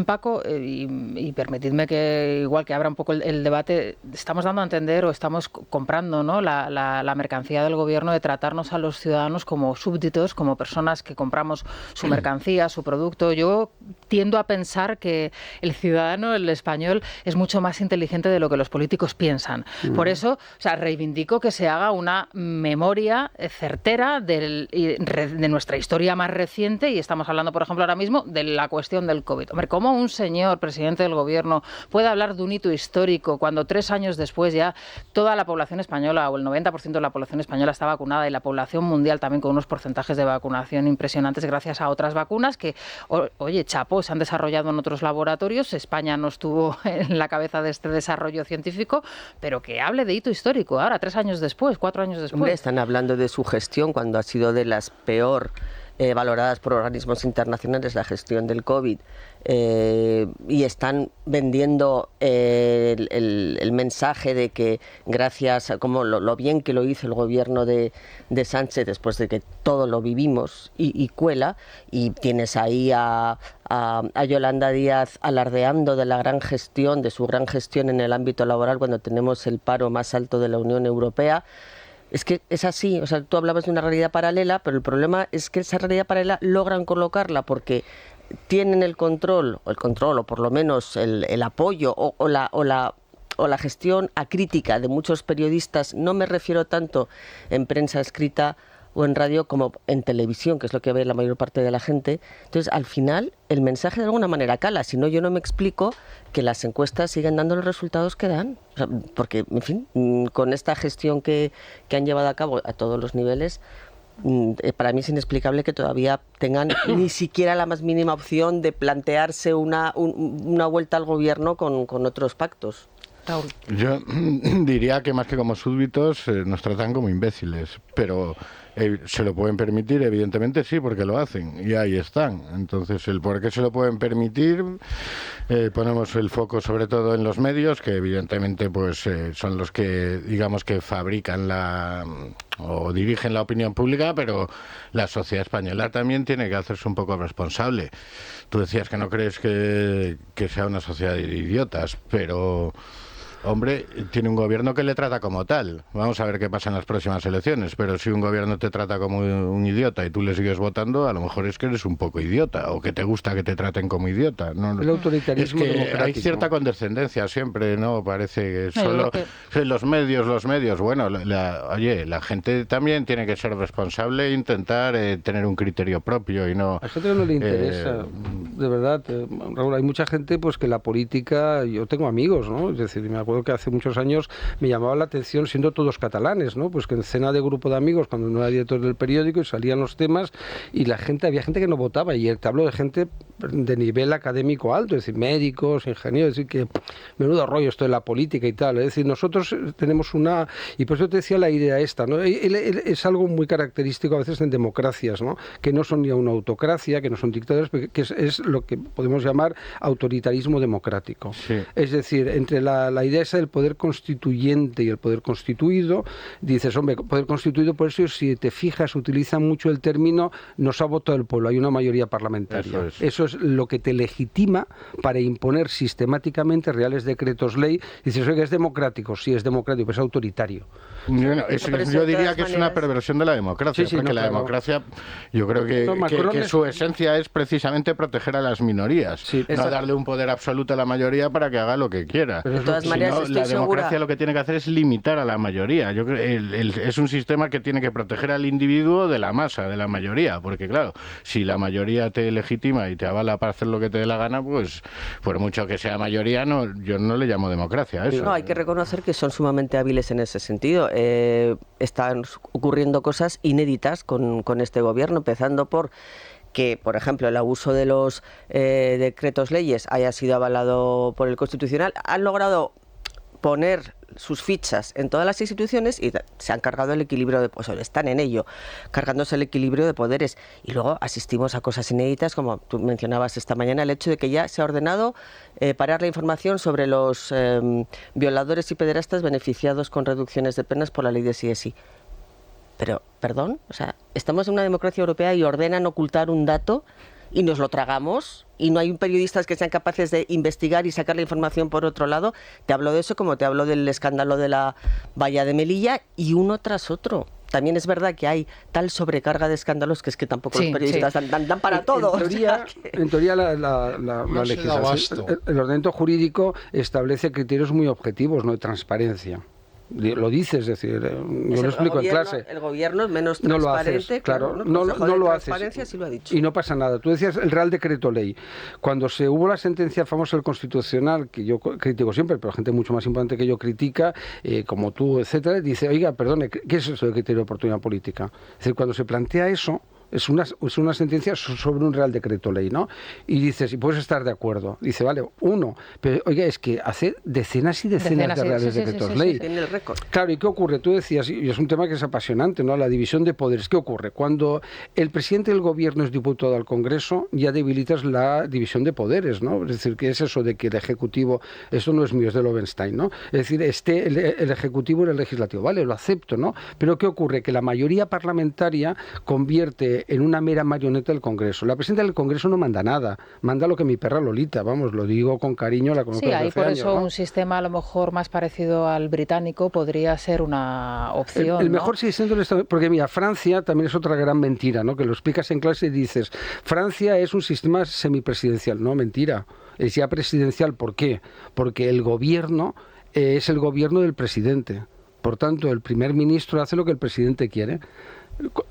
Paco, y permitidme que igual que abra un poco el debate, estamos dando a entender o estamos comprando, ¿no?, la mercancía del gobierno de tratarnos a los ciudadanos como súbditos, como personas que compramos su mercancía, su producto. Yo tiendo a pensar que el ciudadano, el español, es mucho más inteligente de lo que los políticos piensan. Por eso, reivindico que se haga una memoria certera de nuestra historia más reciente, y estamos hablando, por ejemplo, ahora mismo de la cuestión del COVID. Hombre, ¿cómo un señor presidente del gobierno puede hablar de un hito histórico cuando 3 años después ya toda la población española, o el 90% de la población española, está vacunada, y la población mundial también con unos porcentajes de vacunación impresionantes gracias a otras vacunas que, oye, chapo, se han desarrollado en otros laboratorios? España no estuvo en la cabeza de este desarrollo científico, pero que hable de hito histórico ahora, 3 años después, 4 años después. Hombre, están hablando de su gestión cuando ha sido de las peor valoradas por organismos internacionales, la gestión del COVID, y están vendiendo el mensaje de que gracias a como lo bien que lo hizo el gobierno de Sánchez, después de que todo lo vivimos y cuela, y tienes ahí a Yolanda Díaz alardeando de la gran gestión, de su gran gestión en el ámbito laboral cuando tenemos el paro más alto de la Unión Europea. Es que es así, o sea, tú hablabas de una realidad paralela, pero el problema es que esa realidad paralela logran colocarla porque tienen el control, o por lo menos el apoyo o la gestión acrítica de muchos periodistas. No me refiero tanto en prensa escrita o en radio como en televisión, que es lo que ve la mayor parte de la gente. Entonces, al final, el mensaje de alguna manera cala. Si no, yo no me explico que las encuestas siguen dando los resultados que dan. O sea, porque, en fin, con esta gestión que han llevado a cabo a todos los niveles, para mí es inexplicable que todavía tengan ni siquiera la más mínima opción de plantearse una vuelta al gobierno con otros pactos. Raúl. Yo diría que más que como súbditos nos tratan como imbéciles, pero se lo pueden permitir, evidentemente sí, porque lo hacen y ahí están. Entonces, el por qué se lo pueden permitir, ponemos el foco sobre todo en los medios, que evidentemente pues son los que, digamos, que fabrican o dirigen la opinión pública, pero la sociedad española también tiene que hacerse un poco responsable. Tú decías que no crees que sea una sociedad de idiotas, pero... Hombre, tiene un gobierno que le trata como tal. Vamos a ver qué pasa en las próximas elecciones. Pero si un gobierno te trata como un idiota y tú le sigues votando, a lo mejor es que eres un poco idiota o que te gusta que te traten como idiota. No, el autoritarismo es que democrático. hay cierta condescendencia siempre, ¿no? Parece que solo los medios. Bueno, oye, la gente también tiene que ser responsable e intentar tener un criterio propio y no... A gente no le interesa, de verdad. Raúl, hay mucha gente pues que la política... Yo tengo amigos, ¿no? Es decir, me acuerdo que hace muchos años me llamaba la atención, siendo todos catalanes, ¿no? Pues que en cena de grupo de amigos, cuando no era director del periódico, y salían los temas, y había gente que no votaba, y te hablo de gente de nivel académico alto, es decir, médicos, ingenieros, es decir, que menudo rollo esto de la política y tal. Es decir, nosotros tenemos y por eso te decía la idea esta, ¿no? Es algo muy característico a veces en democracias, ¿no? Que no son ni una autocracia, que no son dictadores, que es lo que podemos llamar autoritarismo democrático. Sí. Es decir, entre la idea esa del poder constituyente y el poder constituido, dices, hombre, poder constituido, por eso si te fijas, utilizan mucho el término nos ha votado el pueblo, hay una mayoría parlamentaria. Eso es lo que te legitima para imponer sistemáticamente reales decretos ley. Dices, oye, ¿es democrático? Sí, es democrático, pero es autoritario. Bueno, yo diría que es una perversión de la democracia, porque la democracia, yo creo que su esencia es precisamente proteger a las minorías, no darle un poder absoluto a la mayoría para que haga lo que quiera. De todas maneras, la democracia lo que tiene que hacer es limitar a la mayoría. Yo creo es un sistema que tiene que proteger al individuo de la masa, de la mayoría, porque claro, si la mayoría te legitima y te avala para hacer lo que te dé la gana, pues por mucho que sea mayoría, yo no le llamo democracia a eso. No, hay que reconocer que son sumamente hábiles en ese sentido. Están ocurriendo cosas inéditas con este gobierno, empezando por que, por ejemplo, el abuso de los decretos leyes haya sido avalado por el Constitucional. Han logrado poner sus fichas en todas las instituciones y se han cargado el equilibrio de poderes, están en ello, cargándose el equilibrio de poderes. Y luego asistimos a cosas inéditas, como tú mencionabas esta mañana, el hecho de que ya se ha ordenado parar la información sobre los violadores y pederastas beneficiados con reducciones de penas por la ley de sí es sí. Pero, perdón, o sea, estamos en una democracia europea y ordenan ocultar un dato y nos lo tragamos y no hay periodistas que sean capaces de investigar y sacar la información por otro lado. Te hablo de eso como te hablo del escándalo de la valla de Melilla y uno tras otro. También es verdad que hay tal sobrecarga de escándalos que es que tampoco los periodistas dan para todo. En teoría la legislación, el ordenamiento jurídico establece criterios muy objetivos, no de transparencia. Lo dice, es decir, yo lo explico en clase. El gobierno es menos transparente, no lo haces, sí lo ha dicho. Y no pasa nada. Tú decías el Real Decreto Ley. Cuando se hubo la sentencia famosa del Constitucional, que yo critico siempre, pero gente mucho más importante que yo critica, como tú, etcétera, dice, oiga, perdone, ¿qué es eso de criterio de oportunidad política? Es decir, cuando se plantea eso, es una sentencia sobre un Real Decreto Ley, ¿no? Y dices, y puedes estar de acuerdo. Dice, vale, pero oiga, es que hace decenas y decenas de Reales Decretos Ley. Tiene el récord. Claro, ¿y qué ocurre? Tú decías, y es un tema que es apasionante, ¿no? La división de poderes. ¿Qué ocurre? Cuando el presidente del gobierno es diputado al Congreso, ya debilitas la división de poderes, ¿no? Es decir, que es eso de que el Ejecutivo, eso no es mío, es de Lovenstein, ¿no? Es decir, el Ejecutivo y el Legislativo, vale, lo acepto, ¿no? Pero ¿qué ocurre? Que la mayoría parlamentaria convierte en una mera marioneta del Congreso. La presidenta del Congreso no manda nada, manda lo que mi perra Lolita, vamos, lo digo con cariño, la conozco desde hace años. Sí, ahí por eso un sistema a lo mejor más parecido al británico podría ser una opción. El mejor sigue siendo el Estado, porque mira, Francia también es otra gran mentira, ¿no? Que lo explicas en clase y dices, Francia es un sistema semipresidencial. No, mentira. Es ya presidencial, ¿por qué? Porque el gobierno es el gobierno del presidente. Por tanto, el primer ministro hace lo que el presidente quiere.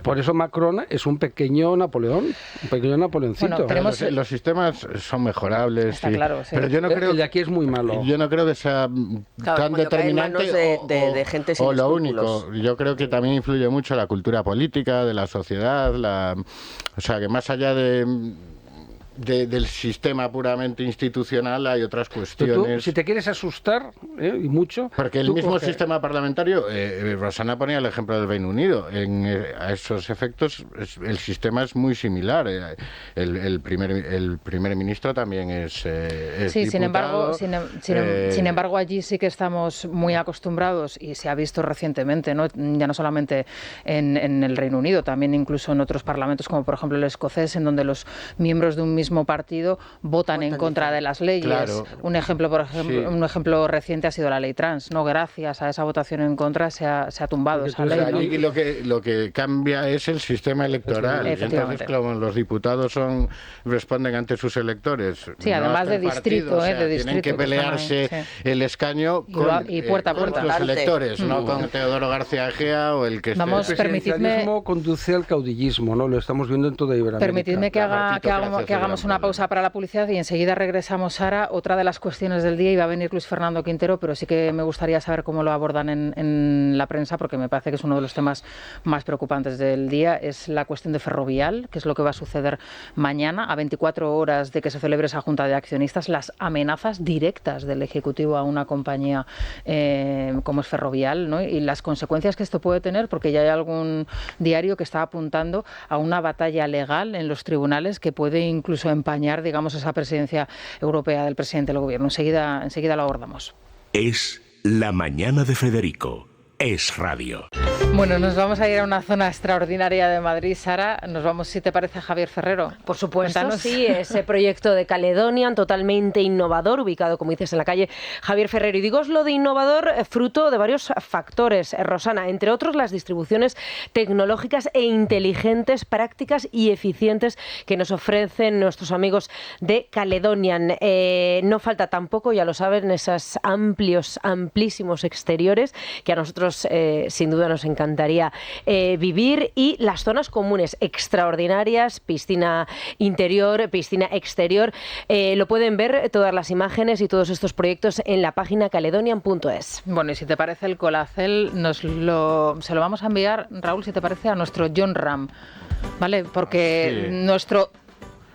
Por eso Macron es un pequeño Napoleón, un pequeño Napoleoncito. Bueno, los sistemas son mejorables, está claro, sí. Pero yo no creo el de aquí es muy malo. Yo no creo que sea tan determinante de gente sin o lo escrúpulos. único. Yo creo que también influye mucho la cultura política de la sociedad, o sea, que más allá de del sistema puramente institucional hay otras cuestiones. Si te quieres asustar, y mucho... Porque el mismo sistema parlamentario, Rosana ponía el ejemplo del Reino Unido, a esos efectos el sistema es muy similar. El primer ministro también es sí, diputado. Sin embargo, allí sí que estamos muy acostumbrados, y se ha visto recientemente, ¿no? Ya no solamente en el Reino Unido, también incluso en otros parlamentos, como por ejemplo el escocés, en donde los miembros de un mismo partido votan en contra de las leyes. Claro. Un ejemplo reciente ha sido la ley trans, ¿no? Gracias a esa votación en contra se ha tumbado esa ley, ¿no? Y lo que cambia es el sistema electoral. Entonces, claro, los diputados responden ante sus electores. Sí, además de distrito, tienen que pelearse el escaño y puerta a puerta con los electores, no con Teodoro García Egea o el que esté. El presidencialismo conduce al caudillismo, ¿no? Lo estamos viendo en toda Iberoamérica. Permitidme que hagamos una pausa para la publicidad y enseguida regresamos, Sara. Otra de las cuestiones del día, iba a venir Luis Fernando Quintero, pero sí que me gustaría saber cómo lo abordan en la prensa, porque me parece que es uno de los temas más preocupantes del día. Es la cuestión de Ferrovial, que es lo que va a suceder mañana, a 24 horas de que se celebre esa junta de accionistas, las amenazas directas del Ejecutivo a una compañía como es Ferrovial, ¿no? Y las consecuencias que esto puede tener, porque ya hay algún diario que está apuntando a una batalla legal en los tribunales que puede incluso empañar, digamos, esa presidencia europea del presidente del gobierno. Enseguida lo abordamos. Es la mañana de Federico. Es radio. Bueno, nos vamos a ir a una zona extraordinaria de Madrid, Sara. Nos vamos, si te parece, a Javier Ferrero. Por supuesto, Cuéntanos. Sí, ese proyecto de Caledonian, totalmente innovador, ubicado, como dices, en la calle Javier Ferrero. Y digo lo de innovador, fruto de varios factores, Rosana, entre otros las distribuciones tecnológicas e inteligentes, prácticas y eficientes que nos ofrecen nuestros amigos de Caledonian. No falta tampoco, ya lo saben, esos amplísimos exteriores que a nosotros sin duda nos encantaría vivir, y las zonas comunes extraordinarias, piscina interior, piscina exterior. Lo pueden ver todas las imágenes y todos estos proyectos en la página caledonian.es. Bueno, y si te parece, el Colacel se lo vamos a enviar, Raúl, si te parece, a nuestro John Ram, ¿vale? Porque nuestro...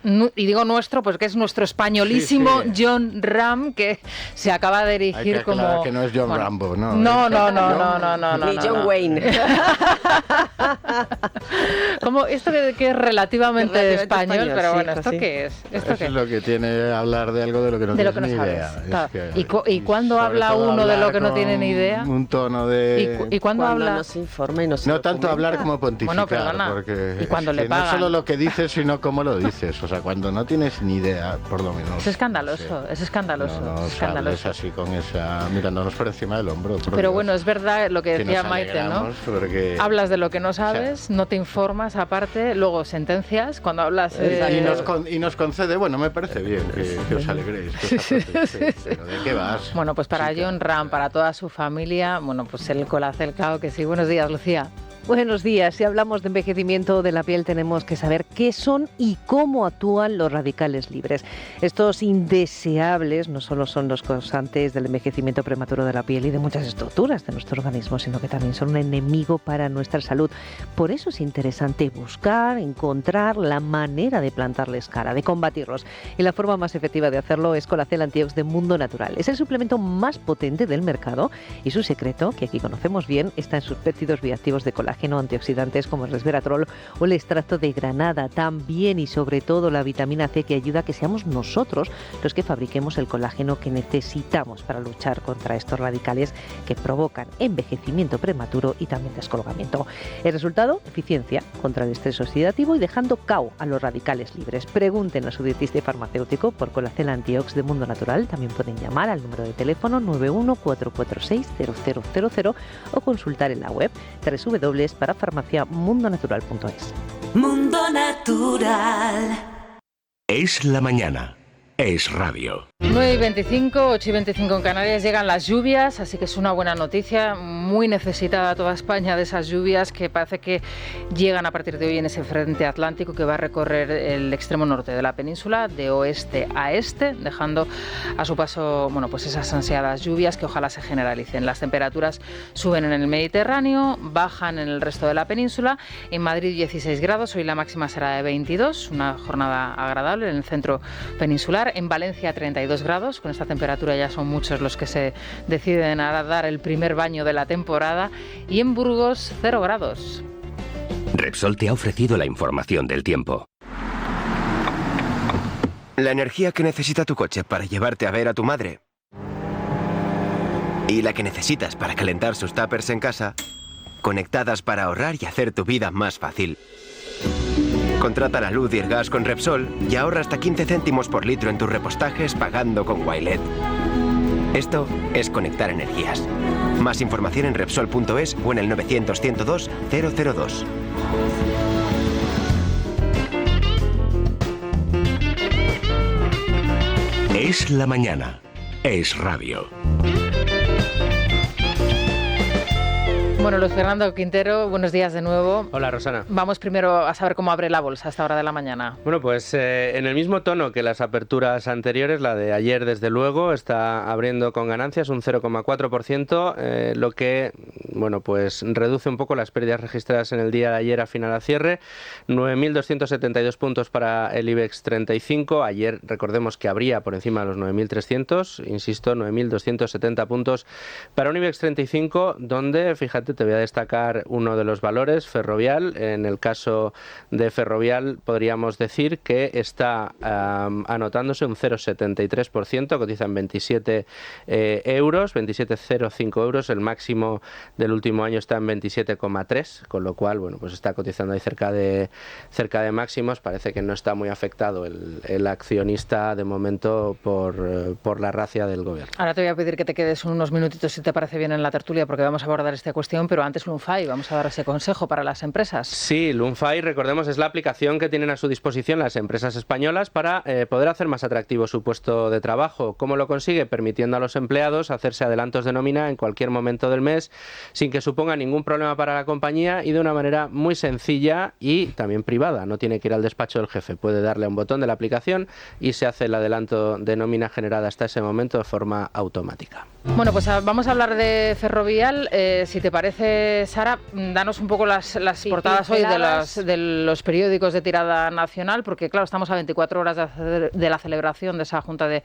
Y digo nuestro, pues que es nuestro españolísimo John Ram, que se acaba de erigir. Hay que aclarar que no es John Rambo, ¿no? No. Ni John Wayne. Como esto que es relativamente español, pero bueno, ¿esto sí. qué es? Eso es lo que tiene hablar de algo de lo que no tienes ni idea. Claro. ¿Y cuándo habla uno de lo que no tiene ni idea? Un tono de... ¿Y cuándo habla? No se informa y no se No documenta. tanto hablar como pontificar. Bueno, perdona. Porque ¿Y cuando le no pagan? es solo lo que dices, sino cómo lo dices. O sea, cuando no tienes ni idea, por lo menos. Es escandaloso, es escandaloso. No escandaloso. hables así con esa... mirándonos por encima del hombro. Pero bueno, es verdad lo que decía Maite, ¿no? Porque... Hablas de lo que no sabes, no te informas aparte, luego sentencias, cuando hablas... Y nos concede, bueno, me parece bien que os alegréis. Pero ¿de qué vas? Bueno, pues para John Ram, para toda su familia, bueno, pues el Colacel, claro que sí. Buenos días, Lucía. Buenos días. Si hablamos de envejecimiento de la piel, tenemos que saber qué son y cómo actúan los radicales libres. Estos indeseables no solo son los causantes del envejecimiento prematuro de la piel y de muchas estructuras de nuestro organismo, sino que también son un enemigo para nuestra salud. Por eso es interesante buscar, encontrar la manera de plantarles cara, de combatirlos. Y la forma más efectiva de hacerlo es Colacel Antiox de Mundo Natural. Es el suplemento más potente del mercado y su secreto, que aquí conocemos bien, está en sus péptidos bioactivos de colágeno, antioxidantes como el resveratrol o el extracto de granada, también y sobre todo la vitamina C, que ayuda a que seamos nosotros los que fabriquemos el colágeno que necesitamos para luchar contra estos radicales que provocan envejecimiento prematuro y también descolgamiento. El resultado, eficiencia contra el estrés oxidativo y dejando cao a los radicales libres. Pregunten a su dietista y farmacéutico por Colacel Antiox de Mundo Natural. También pueden llamar al número de teléfono 914460000 o consultar en la web www.parafarmaciamundonatural.es. Mundo Natural. Es la mañana. es radio. 9:25, 8:25 en Canarias, llegan las lluvias, así que es una buena noticia, muy necesitada toda España de esas lluvias que parece que llegan a partir de hoy en ese frente atlántico que va a recorrer el extremo norte de la península, de oeste a este, dejando a su paso, bueno, pues esas ansiadas lluvias que ojalá se generalicen. Las temperaturas suben en el Mediterráneo, bajan en el resto de la península. En Madrid 16 grados, hoy la máxima será de 22, una jornada agradable en el centro peninsular. En Valencia 32 grados, con esta temperatura ya son muchos los que se deciden a dar el primer baño de la temporada. Y en Burgos 0 grados. Repsol te ha ofrecido la información del tiempo. La energía que necesita tu coche para llevarte a ver a tu madre. Y la que necesitas para calentar sus tuppers en casa, conectadas para ahorrar y hacer tu vida más fácil. Contrata la luz y el gas con Repsol y ahorra hasta 15 céntimos por litro en tus repostajes pagando con Wilet. Esto es conectar energías. Más información en Repsol.es o en el 900-102-002. Es la mañana. Es radio. Bueno, Luis Fernando Quintero, buenos días de nuevo. Hola, Rosana. Vamos primero a saber cómo abre la bolsa a esta hora de la mañana. Bueno, pues en el mismo tono que las aperturas anteriores, la de ayer desde luego, está abriendo con ganancias un 0,4%, lo que, bueno, pues reduce un poco las pérdidas registradas en el día de ayer a final a cierre. 9.272 puntos para el IBEX 35. Ayer recordemos que abría por encima de los 9.300, insisto, 9.270 puntos para un IBEX 35, donde, fíjate, te voy a destacar uno de los valores, Ferrovial. En el caso de Ferrovial podríamos decir que está anotándose un 0,73%, cotiza en 27 euros, 27,05 euros, el máximo del último año está en 27,3, con lo cual, bueno, pues está cotizando ahí cerca de máximos. Parece que no está muy afectado el accionista de momento por la racia del gobierno. Ahora te voy a pedir que te quedes unos minutitos, si te parece bien, en la tertulia, porque vamos a abordar esta cuestión, pero antes Lunfai, vamos a dar ese consejo para las empresas. Sí, Lunfai, recordemos, es la aplicación que tienen a su disposición las empresas españolas para poder hacer más atractivo su puesto de trabajo. ¿Cómo lo consigue? Permitiendo a los empleados hacerse adelantos de nómina en cualquier momento del mes sin que suponga ningún problema para la compañía y de una manera muy sencilla y también privada. No tiene que ir al despacho del jefe, puede darle a un botón de la aplicación y se hace el adelanto de nómina generada hasta ese momento de forma automática. Bueno, pues vamos a hablar de Ferrovial. Si te parece, Sara, danos un poco las portadas hoy de los periódicos de tirada nacional, porque claro, estamos a 24 horas de la celebración de esa junta de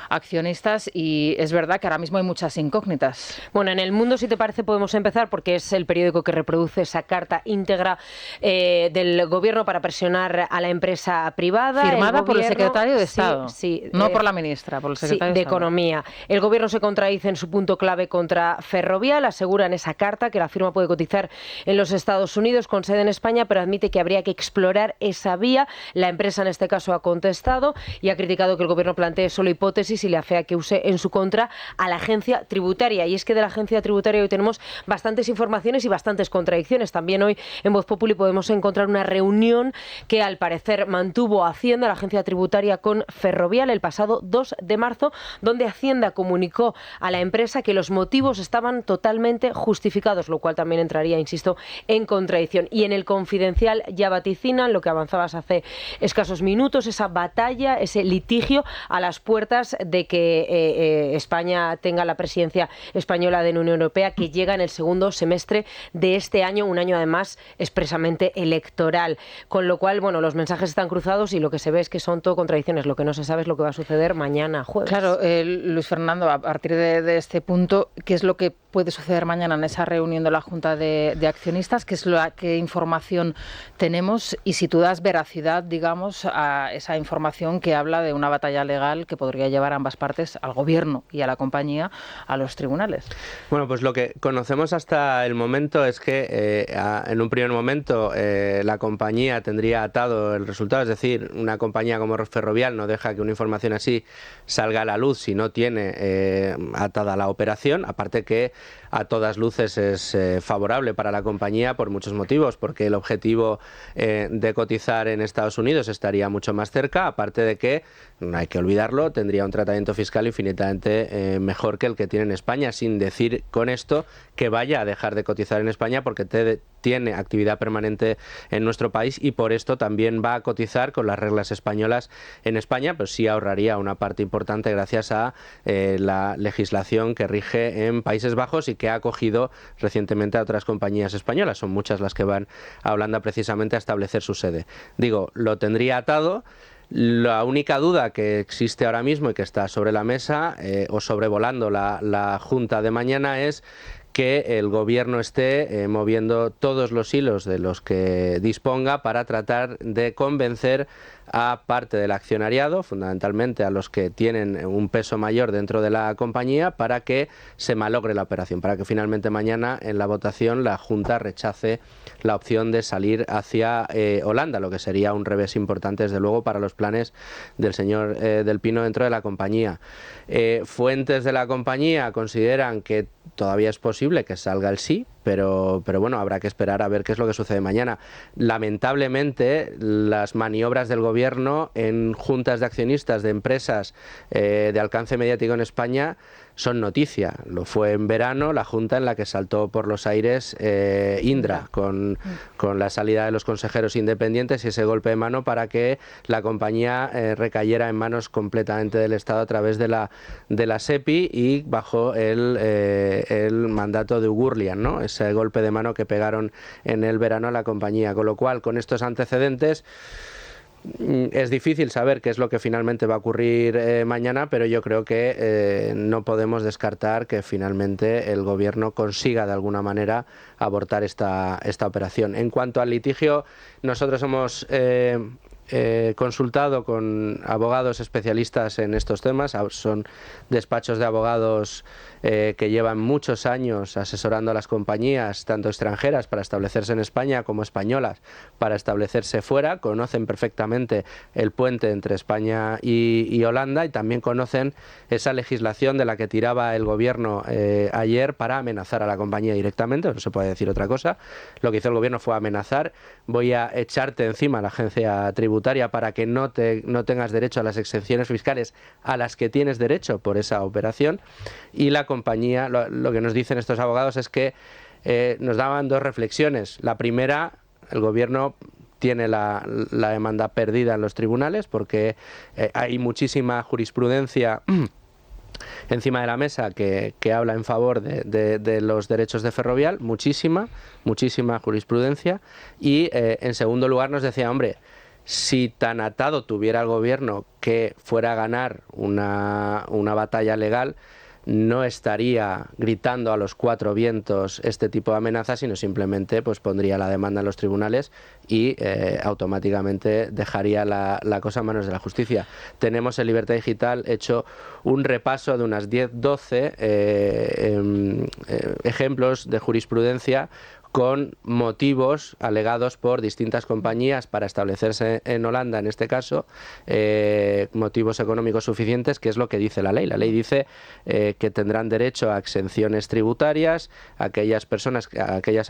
accionistas y es verdad que ahora mismo hay muchas incógnitas. Bueno, en El Mundo, si te parece, podemos empezar porque es el periódico que reproduce esa carta íntegra del gobierno para presionar a la empresa privada. Firmada por el secretario de Estado, sí, no por la ministra, por el secretario de Estado. Economía. El gobierno se contradice en su punto clave contra Ferrovial, asegura en esa carta que la firma puede cotizar en los Estados Unidos con sede en España, pero admite que habría que explorar esa vía. La empresa en este caso ha contestado y ha criticado que el gobierno plantee solo hipótesis y le afea que use en su contra a la agencia tributaria. Y es que de la agencia tributaria hoy tenemos bastantes informaciones y bastantes contradicciones. También hoy en Voz Populi podemos encontrar una reunión que al parecer mantuvo Hacienda, la agencia tributaria, con Ferrovial el pasado 2 de marzo, donde Hacienda comunicó a la empresa que los motivos estaban totalmente justificados, lo cual también entraría, insisto, en contradicción. Y en El Confidencial ya vaticinan lo que avanzabas hace escasos minutos, esa batalla, ese litigio a las puertas de que España tenga la presidencia española de la Unión Europea, que llega en el segundo semestre de este año, un año además expresamente electoral. Con lo cual, bueno, los mensajes están cruzados y lo que se ve es que son todo contradicciones. Lo que no se sabe es lo que va a suceder mañana jueves. Claro, Luis Fernando, a partir de este punto, ¿qué es lo que puede suceder mañana en esa reunión de la Junta de Accionistas? ¿Qué información tenemos? Y si tú das veracidad, digamos, a esa información que habla de una batalla legal que podría llevar a ambas partes, al gobierno y a la compañía, a los tribunales. Bueno, pues lo que conocemos hasta el momento es que en un primer momento la compañía tendría atado el resultado, es decir, una compañía como Ferrovial no deja que una información así salga a la luz si no tiene atada la operación, aparte que a todas luces es favorable para la compañía por muchos motivos, porque el objetivo de cotizar en Estados Unidos estaría mucho más cerca, aparte de que, no hay que olvidarlo, tendría un tratamiento fiscal infinitamente mejor que el que tiene en España, sin decir con esto que vaya a dejar de cotizar en España, porque tiene actividad permanente en nuestro país y por esto también va a cotizar con las reglas españolas en España, pero sí ahorraría una parte importante gracias a la legislación que rige en Países Bajos y que ha acogido recientemente a otras compañías españolas. Son muchas las que van a Holanda precisamente a establecer su sede. Digo, lo tendría atado. La única duda que existe ahora mismo y que está sobre la mesa o sobrevolando la Junta de mañana es que el Gobierno esté moviendo todos los hilos de los que disponga para tratar de convencer a parte del accionariado, fundamentalmente a los que tienen un peso mayor dentro de la compañía, para que se malogre la operación, para que finalmente mañana en la votación la Junta rechace la opción de salir hacia Holanda, lo que sería un revés importante desde luego para los planes del señor Del Pino dentro de la compañía. Fuentes de la compañía consideran que todavía es posible que salga el sí, pero bueno, habrá que esperar a ver qué es lo que sucede mañana. Lamentablemente, las maniobras del Gobierno en juntas de accionistas de empresas de alcance mediático en España son noticia. Lo fue en verano la junta en la que saltó por los aires Indra con la salida de los consejeros independientes y ese golpe de mano para que la compañía recayera en manos completamente del Estado a través de la SEPI y bajo el mandato de Ugurlian, ¿no? Ese golpe de mano que pegaron en el verano a la compañía. Con lo cual, con estos antecedentes, es difícil saber qué es lo que finalmente va a ocurrir mañana, pero yo creo que no podemos descartar que finalmente el Gobierno consiga de alguna manera abortar esta operación. En cuanto al litigio, nosotros hemos consultado con abogados especialistas en estos temas. Son despachos de abogados que llevan muchos años asesorando a las compañías, tanto extranjeras para establecerse en España como españolas para establecerse fuera. Conocen perfectamente el puente entre España y Holanda y también conocen esa legislación de la que tiraba el Gobierno ayer para amenazar a la compañía directamente. No se puede decir otra cosa. Lo que hizo el Gobierno fue amenazar: voy a echarte encima a la agencia tributaria para que no tengas derecho a las exenciones fiscales a las que tienes derecho por esa operación. Y la compañía, lo que nos dicen estos abogados es que nos daban dos reflexiones. La primera, el Gobierno tiene la demanda perdida en los tribunales porque hay muchísima jurisprudencia encima de la mesa que habla en favor de los derechos de Ferrovial, muchísima jurisprudencia. Y en segundo lugar nos decía, hombre, si tan atado tuviera el Gobierno que fuera a ganar una batalla legal, no estaría gritando a los cuatro vientos este tipo de amenazas, sino simplemente pues pondría la demanda en los tribunales y automáticamente dejaría la cosa en manos de la justicia. Tenemos en Libertad Digital hecho un repaso de unas 10-12 ejemplos de jurisprudencia con motivos alegados por distintas compañías para establecerse en Holanda, en este caso, motivos económicos suficientes, que es lo que dice la ley. La ley dice que tendrán derecho a exenciones tributarias aquellas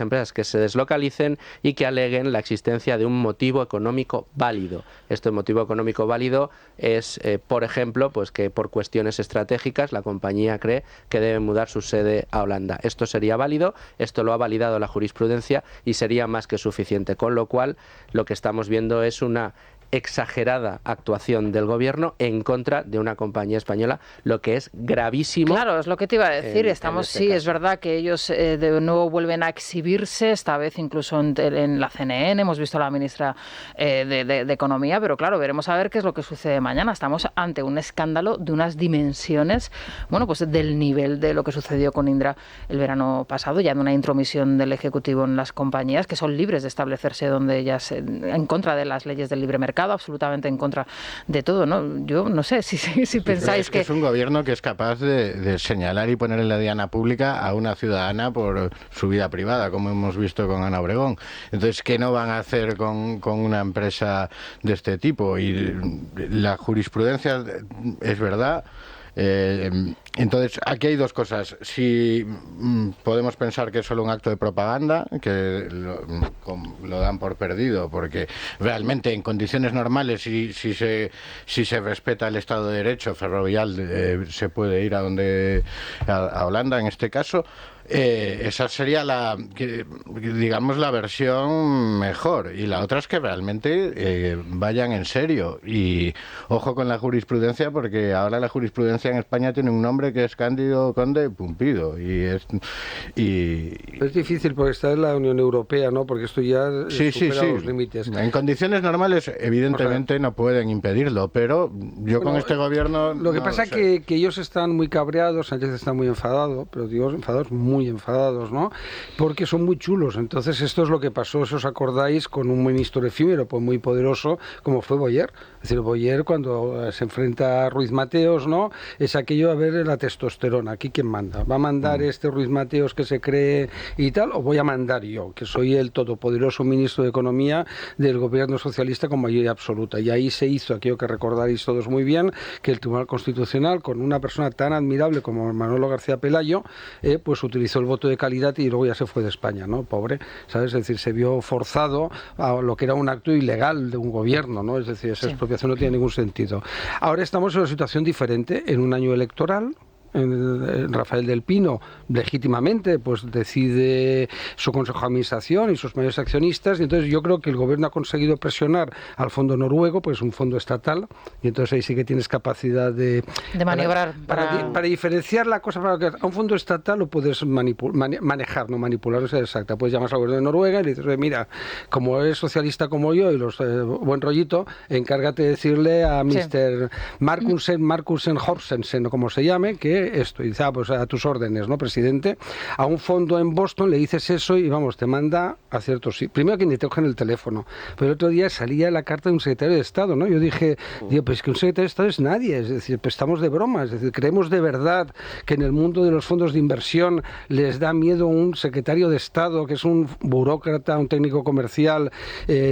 empresas que se deslocalicen y que aleguen la existencia de un motivo económico válido. Este motivo económico válido es, por ejemplo, pues que por cuestiones estratégicas la compañía cree que debe mudar su sede a Holanda. Esto sería válido, esto lo ha validado la jurisprudencia y sería más que suficiente, con lo cual lo que estamos viendo es una exagerada actuación del Gobierno en contra de una compañía española, lo que es gravísimo. Claro, es lo que te iba a decir. Es verdad que ellos de nuevo vuelven a exhibirse, esta vez incluso en la CNN, hemos visto a la ministra de Economía, pero claro, veremos a ver qué es lo que sucede mañana. Estamos ante un escándalo de unas dimensiones, bueno, pues del nivel de lo que sucedió con Indra el verano pasado, ya de una intromisión del Ejecutivo en las compañías, que son libres de establecerse donde ellas, en contra de las leyes del libre mercado, absolutamente en contra de todo, ¿no? Yo no sé si pensáis que... Es un gobierno que es capaz de señalar y poner en la diana pública a una ciudadana por su vida privada, como hemos visto con Ana Obregón. Entonces, ¿qué no van a hacer con una empresa de este tipo? Y la jurisprudencia, es verdad, Entonces, aquí hay dos cosas. Si podemos pensar que es solo un acto de propaganda, que lo dan por perdido, porque realmente en condiciones normales, si se respeta el Estado de Derecho, Ferrovial se puede ir a Holanda en este caso. Esa sería digamos la versión mejor, y la otra es que realmente vayan en serio, y ojo con la jurisprudencia, porque ahora la jurisprudencia en España tiene un nombre que es Cándido Conde Pumpido, y es difícil porque está en la Unión Europea, ¿no? Porque esto ya supera los límites. En condiciones normales evidentemente no pueden impedirlo, pero yo con este gobierno lo que pasa es que ellos están muy cabreados, Sánchez está muy enfadado, pero digo enfadados, muy enfadados, ¿no? Porque son muy chulos. Entonces esto es lo que pasó, si os acordáis, con un ministro efímero, pues muy poderoso, como fue Boyer. Es decir, Boyer cuando se enfrenta a Ruiz Mateos, ¿no? Es aquello, a ver, la testosterona, aquí quién manda. ¿Va a mandar este Ruiz Mateos que se cree y tal? ¿O voy a mandar yo, que soy el todopoderoso ministro de Economía del gobierno socialista con mayoría absoluta? Y ahí se hizo aquello que recordaréis todos muy bien, que el Tribunal Constitucional, con una persona tan admirable como Manolo García Pelayo, pues utilizó el voto de calidad y luego ya se fue de España, ¿no? Pobre, ¿sabes? Es decir, se vio forzado a lo que era un acto ilegal de un gobierno, ¿no? Es decir, esa expropiación no tiene ningún sentido. Ahora estamos en una situación diferente, en un año electoral. Rafael del Pino legítimamente pues decide su consejo de administración y sus mayores accionistas, y entonces yo creo que el gobierno ha conseguido presionar al fondo noruego, pues un fondo estatal, y entonces ahí sí que tienes capacidad de maniobrar para diferenciar la cosa. A un fondo estatal lo puedes manejar, no manipular, no sea exacta. Puedes llamar al gobierno de Noruega y le dices, mira, como es socialista como yo y los buen rollito, encárgate de decirle a Mr. Markusen Horsensen, o como se llame, que esto, y dice, pues a tus órdenes, ¿no, presidente? A un fondo en Boston le dices eso y vamos, te manda a ciertos sitios. Primero que ni te cogen el teléfono, pero el otro día salía la carta de un secretario de Estado, ¿no? Yo dije, pues que un secretario de Estado es nadie, es decir, pues estamos de broma, es decir, creemos de verdad que en el mundo de los fondos de inversión les da miedo un secretario de Estado que es un burócrata, un técnico comercial,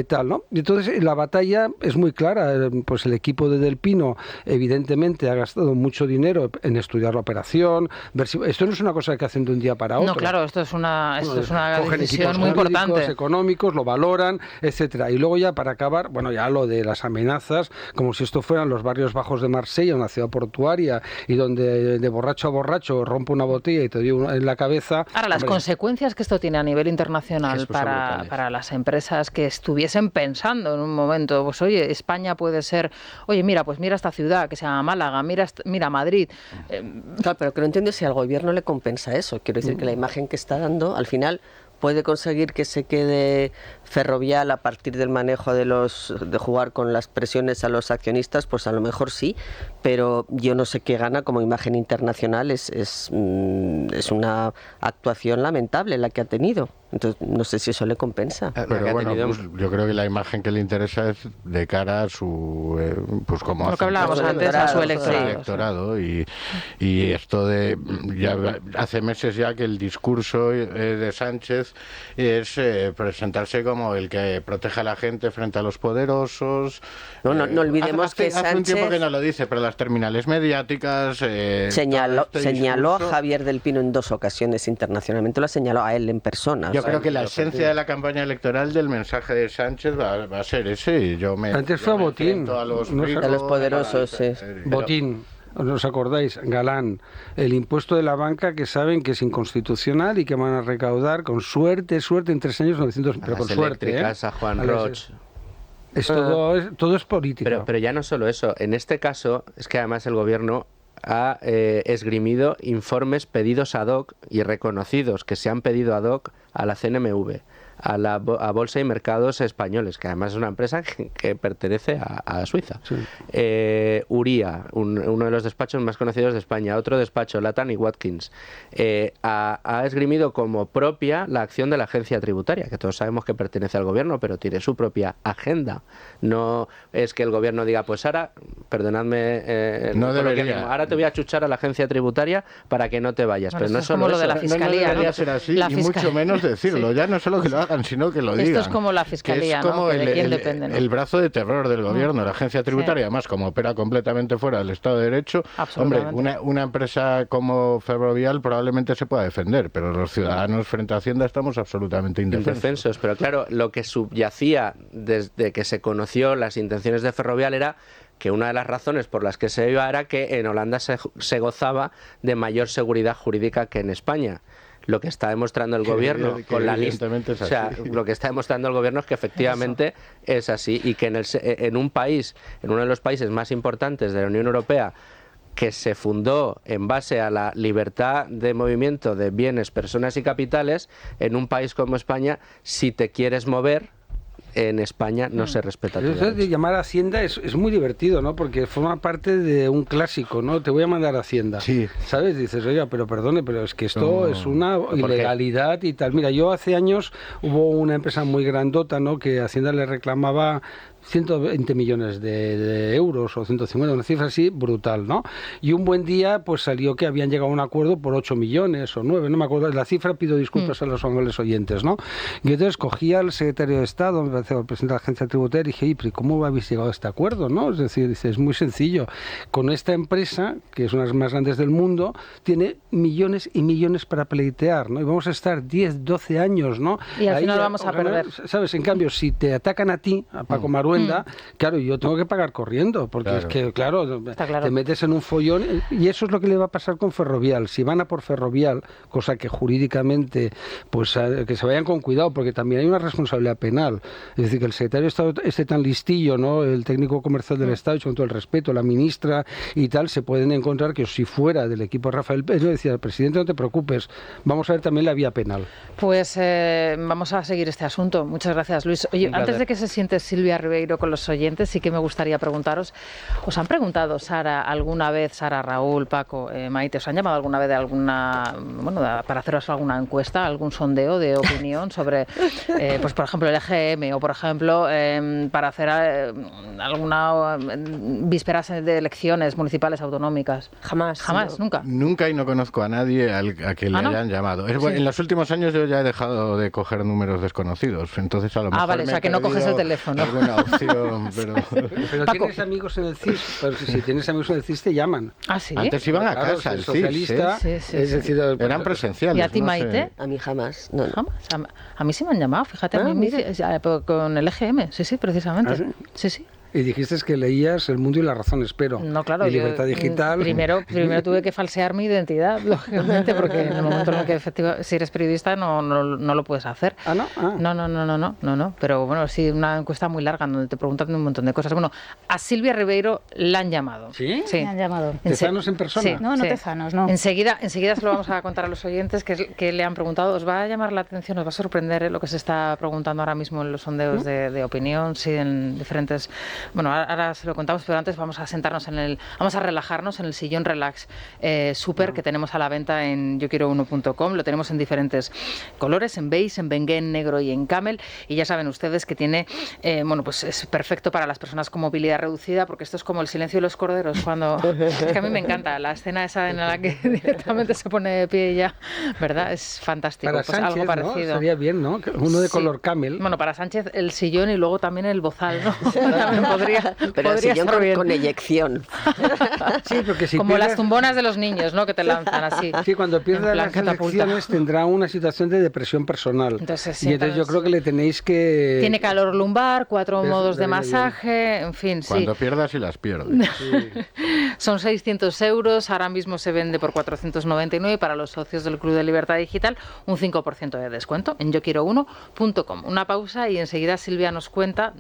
tal, ¿no? Y entonces la batalla es muy clara, pues el equipo de Del Pino evidentemente ha gastado mucho dinero en estudiar la operación, ver si esto no es una cosa que hacen de un día para otro. No, claro, esto es una decisión muy importante. Económicos, lo valoran, etcétera. Y luego ya para acabar, bueno, ya lo de las amenazas, como si esto fueran los barrios bajos de Marsella, una ciudad portuaria, y donde de borracho a borracho rompe una botella y te dio en la cabeza. Ahora, las consecuencias que esto tiene a nivel internacional para las empresas que estuviesen pensando en un momento, pues oye, España puede ser, oye, mira, pues mira esta ciudad que se llama Málaga, mira Madrid. Claro, pero que no entiendo si al gobierno le compensa eso. Quiero decir que la imagen que está dando, al final, puede conseguir que se quede Ferrovial a partir del manejo de jugar con las presiones a los accionistas, pues a lo mejor sí, pero yo no sé qué gana como imagen internacional. Es una actuación lamentable la que ha tenido. Entonces, no sé si eso le compensa. Pero bueno, pues, yo creo que la imagen que le interesa es de cara a su, pues como lo que hablábamos antes, a su electorado. Y esto de, ya hace meses ya que el discurso de Sánchez es presentarse como el que protege a la gente frente a los poderosos. No olvidemos que Sánchez... Hace un tiempo que no lo dice, pero las terminales mediáticas... señaló a Javier del Pino en 2 ocasiones internacionalmente, lo ha señalado a él en persona. Yo creo que la esencia de la campaña electoral del mensaje de Sánchez va a ser ese. Antes fue Botín. A los poderosos, sí. Botín. ¿Os acordáis? Galán, el impuesto de la banca que saben que es inconstitucional y que van a recaudar con suerte en 3 años 900, pero con suerte. A Juan Roch. Todo es política. Pero ya no solo eso. En este caso, es que además el gobierno ha esgrimido informes pedidos ad hoc y reconocidos que se han pedido ad hoc a la CNMV, a Bolsa y Mercados Españoles, que además es una empresa que pertenece a Suiza. Sí. Uría, uno de los despachos más conocidos de España, otro despacho, Lathan y Watkins, ha esgrimido como propia la acción de la agencia tributaria, que todos sabemos que pertenece al gobierno, pero tiene su propia agenda. No es que el gobierno diga, pues ahora, perdonadme, ahora te voy a chuchar a la agencia tributaria para que no te vayas. Pero no es como lo de la fiscalía. No debería ser así, y mucho menos decirlo. Ya no solo que lo haga hagan, sino que lo digan. Esto es como la Fiscalía, que es como ¿no? ¿De quién depende, ¿no? el brazo de terror del gobierno, la agencia tributaria, además, como opera completamente fuera del Estado de Derecho. Hombre, una empresa como Ferrovial probablemente se pueda defender, pero los ciudadanos frente a Hacienda estamos absolutamente indefensos. Pero claro, lo que subyacía desde que se conoció las intenciones de Ferrovial era que una de las razones por las que se iba era que en Holanda se gozaba de mayor seguridad jurídica que en España. Lo que está demostrando el gobierno con la lista, o sea, lo que está demostrando el gobierno es que efectivamente es así, y que en un país, en uno de los países más importantes de la Unión Europea, que se fundó en base a la libertad de movimiento de bienes, personas y capitales, en un país como España, si te quieres mover, en España no se respeta tu Eso de llamar a Hacienda es muy divertido, ¿no? Porque forma parte de un clásico, ¿no? Te voy a mandar a Hacienda. Sí. ¿Sabes? Dices, oiga, pero perdone, pero es que esto es una ilegalidad y tal. Mira, yo hace años hubo una empresa muy grandota, ¿no? Que Hacienda le reclamaba 120 millones de euros o 150, una cifra así brutal, ¿no? Y un buen día pues salió que habían llegado a un acuerdo por 8 millones o 9, no me acuerdo la cifra, pido disculpas a los amables oyentes, ¿no? Y entonces cogí al secretario de Estado, al presidente de la agencia tributaria, y dije, pero ¿cómo habéis llegado a este acuerdo, no? Es decir, dice, es muy sencillo. Con esta empresa, que es una de las más grandes del mundo, tiene millones y millones para pleitear, ¿no? Y vamos a estar 10, 12 años, ¿no? Y al final vamos a perder. ¿Sabes? En cambio, si te atacan a ti, a Paco Maruenda, claro, yo tengo que pagar corriendo, porque es que, claro, te metes en un follón, y eso es lo que le va a pasar con Ferrovial. Si van a por Ferrovial, cosa que jurídicamente, pues que se vayan con cuidado, porque también hay una responsabilidad penal. Es decir, que el secretario de Estado esté tan listillo, ¿no? El técnico comercial del Estado, y con todo el respeto, la ministra y tal, se pueden encontrar que si fuera del equipo de Rafael Pérez, yo decía al presidente, no te preocupes, vamos a ver también la vía penal. Pues vamos a seguir este asunto. Muchas gracias, Luis. Oye, antes de que se siente Silvia Ribeiro con los oyentes, sí que me gustaría preguntaros, ¿os han preguntado, Sara, alguna vez, Sara, Raúl, Paco, Maite, os han llamado alguna vez de alguna, bueno, para haceros alguna encuesta, algún sondeo de opinión sobre, pues por ejemplo, el EGM, o por ejemplo, para hacer alguna vísperas de elecciones municipales, autonómicas? Jamás, nunca. Nunca, y no conozco a nadie a que le hayan llamado. En los últimos años yo ya he dejado de coger números desconocidos, entonces a lo mejor vale, o sea, que no coges el teléfono. Pero tienes amigos en el CIS, pero si tienes amigos en el CIS te llaman. ¿Ah, sí? Antes iban a casa, el socialista, es decir, eran presenciales. ¿Y a ti, Maite? A mí jamás. No. Jamás. A mí sí me han llamado, fíjate, con el EGM, sí, precisamente. ¿Ah, sí? Sí. Y dijiste que leías El Mundo y la Razón, espero. No, claro. Y Libertad Digital. Primero tuve que falsear mi identidad, lógicamente, porque en el momento en el que efectivamente, si eres periodista no lo puedes hacer. ¿Ah, no? No. Pero bueno, sí, una encuesta muy larga donde te preguntan un montón de cosas. Bueno, a Silvia Ribeiro la han llamado. ¿Sí? Sí. Me han llamado. ¿Tezanos en persona? Sí. No tezanos, no. Enseguida se lo vamos a contar a los oyentes que le han preguntado. Os va a llamar la atención, os va a sorprender lo que se está preguntando ahora mismo en los sondeos de opinión, sí, en diferentes... Bueno, ahora se lo contamos, pero antes vamos a sentarnos vamos a relajarnos en el sillón relax super que tenemos a la venta en yoquiero1.com. Lo tenemos en diferentes colores, en beige, en bengué, en negro y en camel. Y ya saben ustedes que tiene, pues es perfecto para las personas con movilidad reducida, porque esto es como El silencio de los corderos, cuando... Es que a mí me encanta la escena esa en la que directamente se pone de pie y ya, ¿verdad? Es fantástico. Para pues Sánchez, algo parecido. ¿no? Sería bien, ¿no? Uno de color camel. Bueno, para Sánchez el sillón y luego también el bozal, ¿no? También podría... Pero el sillón con eyección. Sí, porque si como pierdes... las tumbonas de los niños, ¿no? Que te lanzan así. Sí, cuando pierdas las elecciones tendrá una situación de depresión personal. Entonces, y entonces yo creo que le tenéis que... Tiene calor lumbar, 4 modos de masaje, en fin, Cuando pierdas y las pierdes. Sí. Son 600 euros, ahora mismo se vende por 499 para los socios del Club de Libertad Digital, un 5% de descuento en yoquiero1.com. Una pausa y enseguida Silvia nos cuenta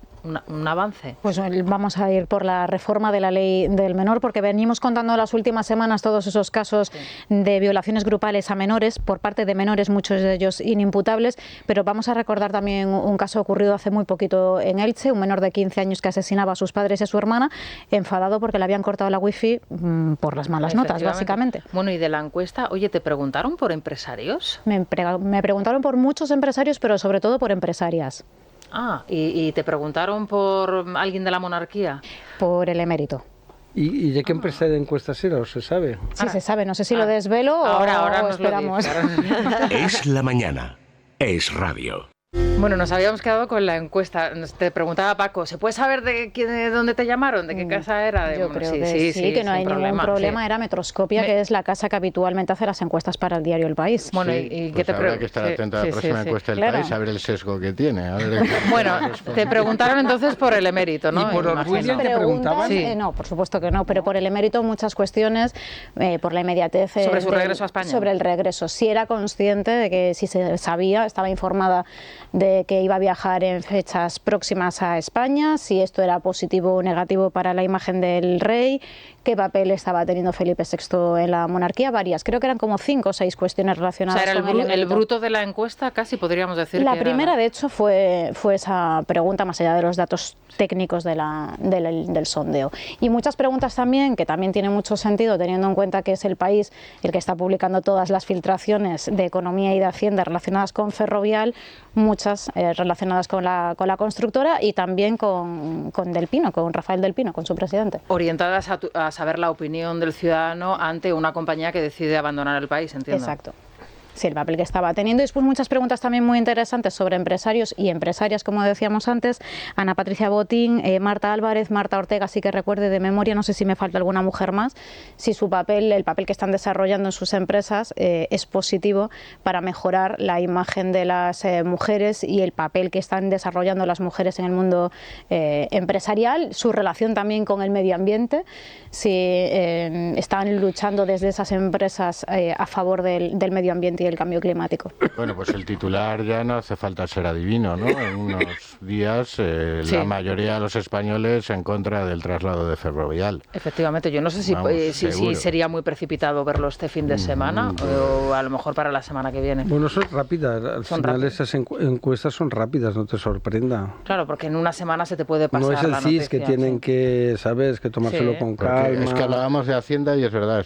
un avance. Pues vamos a ir por la reforma de la ley del menor, porque venimos contando las últimas semanas todos esos casos de violaciones grupales a menores, por parte de menores, muchos de ellos inimputables, pero vamos a recordar también un caso ocurrido hace muy poquito en Elche, un menor de 15 años que asesinaba a sus padres y a su hermana, enfadado porque le habían cortado la wifi por las malas notas, básicamente. Bueno, y de la encuesta, oye, ¿te preguntaron por empresarios? Me preguntaron por muchos empresarios, pero sobre todo por empresarias. Ah, ¿y te preguntaron por alguien de la monarquía? Por el emérito. ¿Y de qué empresa de encuestas era? ¿O se sabe? Sí, se sabe. No sé si lo desvelo ahora o nos esperamos. Es la mañana. Es radio. Bueno, nos habíamos quedado con la encuesta. Te preguntaba Paco, ¿se puede saber de dónde te llamaron? ¿De qué casa era? Yo creo que sí, que no hay ningún problema. Sí. Era Metroscopia, que es la casa que habitualmente hace las encuestas para el diario El País. Bueno, ¿y qué te habrá que estar atenta a la próxima encuesta del País, a ver el sesgo que tiene. A ver bueno, te preguntaron entonces por el emérito, ¿no? ¿Y por orgullo te preguntaban? No, por supuesto que no, pero por el emérito muchas cuestiones, por la inmediatez. ¿Sobre su regreso a España? Sobre el regreso. Si era consciente de que, si se sabía, estaba informada de que iba a viajar en fechas próximas a España, si esto era positivo o negativo para la imagen del rey, qué papel estaba teniendo Felipe VI en la monarquía, varias. Creo que eran como 5 o 6 cuestiones relacionadas con el bruto de la encuesta, casi podríamos decir. La primera, de hecho, fue esa pregunta, más allá de los datos técnicos del sondeo. Y muchas preguntas también, que también tiene mucho sentido, teniendo en cuenta que es El País el que está publicando todas las filtraciones de economía y de Hacienda relacionadas con Ferrovial, muchas relacionadas con la constructora y también con Del Pino, con Rafael Del Pino, con su presidente. Orientadas a saber la opinión del ciudadano ante una compañía que decide abandonar el país, entiendo. Exacto. Sí, el papel que estaba teniendo. Y después muchas preguntas también muy interesantes sobre empresarios y empresarias, como decíamos antes. Ana Patricia Botín, Marta Álvarez, Marta Ortega, sí que recuerde de memoria, no sé si me falta alguna mujer más, si su papel, el papel que están desarrollando en sus empresas es positivo para mejorar la imagen de las mujeres y el papel que están desarrollando las mujeres en el mundo empresarial, su relación también con el medio ambiente, si están luchando desde esas empresas a favor del medio ambiente y el cambio climático. Bueno, pues el titular ya no hace falta ser adivino, ¿no? En unos días la mayoría de los españoles en contra del traslado de Ferrovial. Efectivamente, yo no sé si sería muy precipitado verlo este fin de semana o a lo mejor para la semana que viene. Bueno, son rápidas. Al final esas encuestas son rápidas, no te sorprenda. Claro, porque en una semana se te puede pasar. No es el la CIS noticia, que tienen que, ¿sabes?, que tomárselo con calma. Es que hablábamos de Hacienda y es verdad,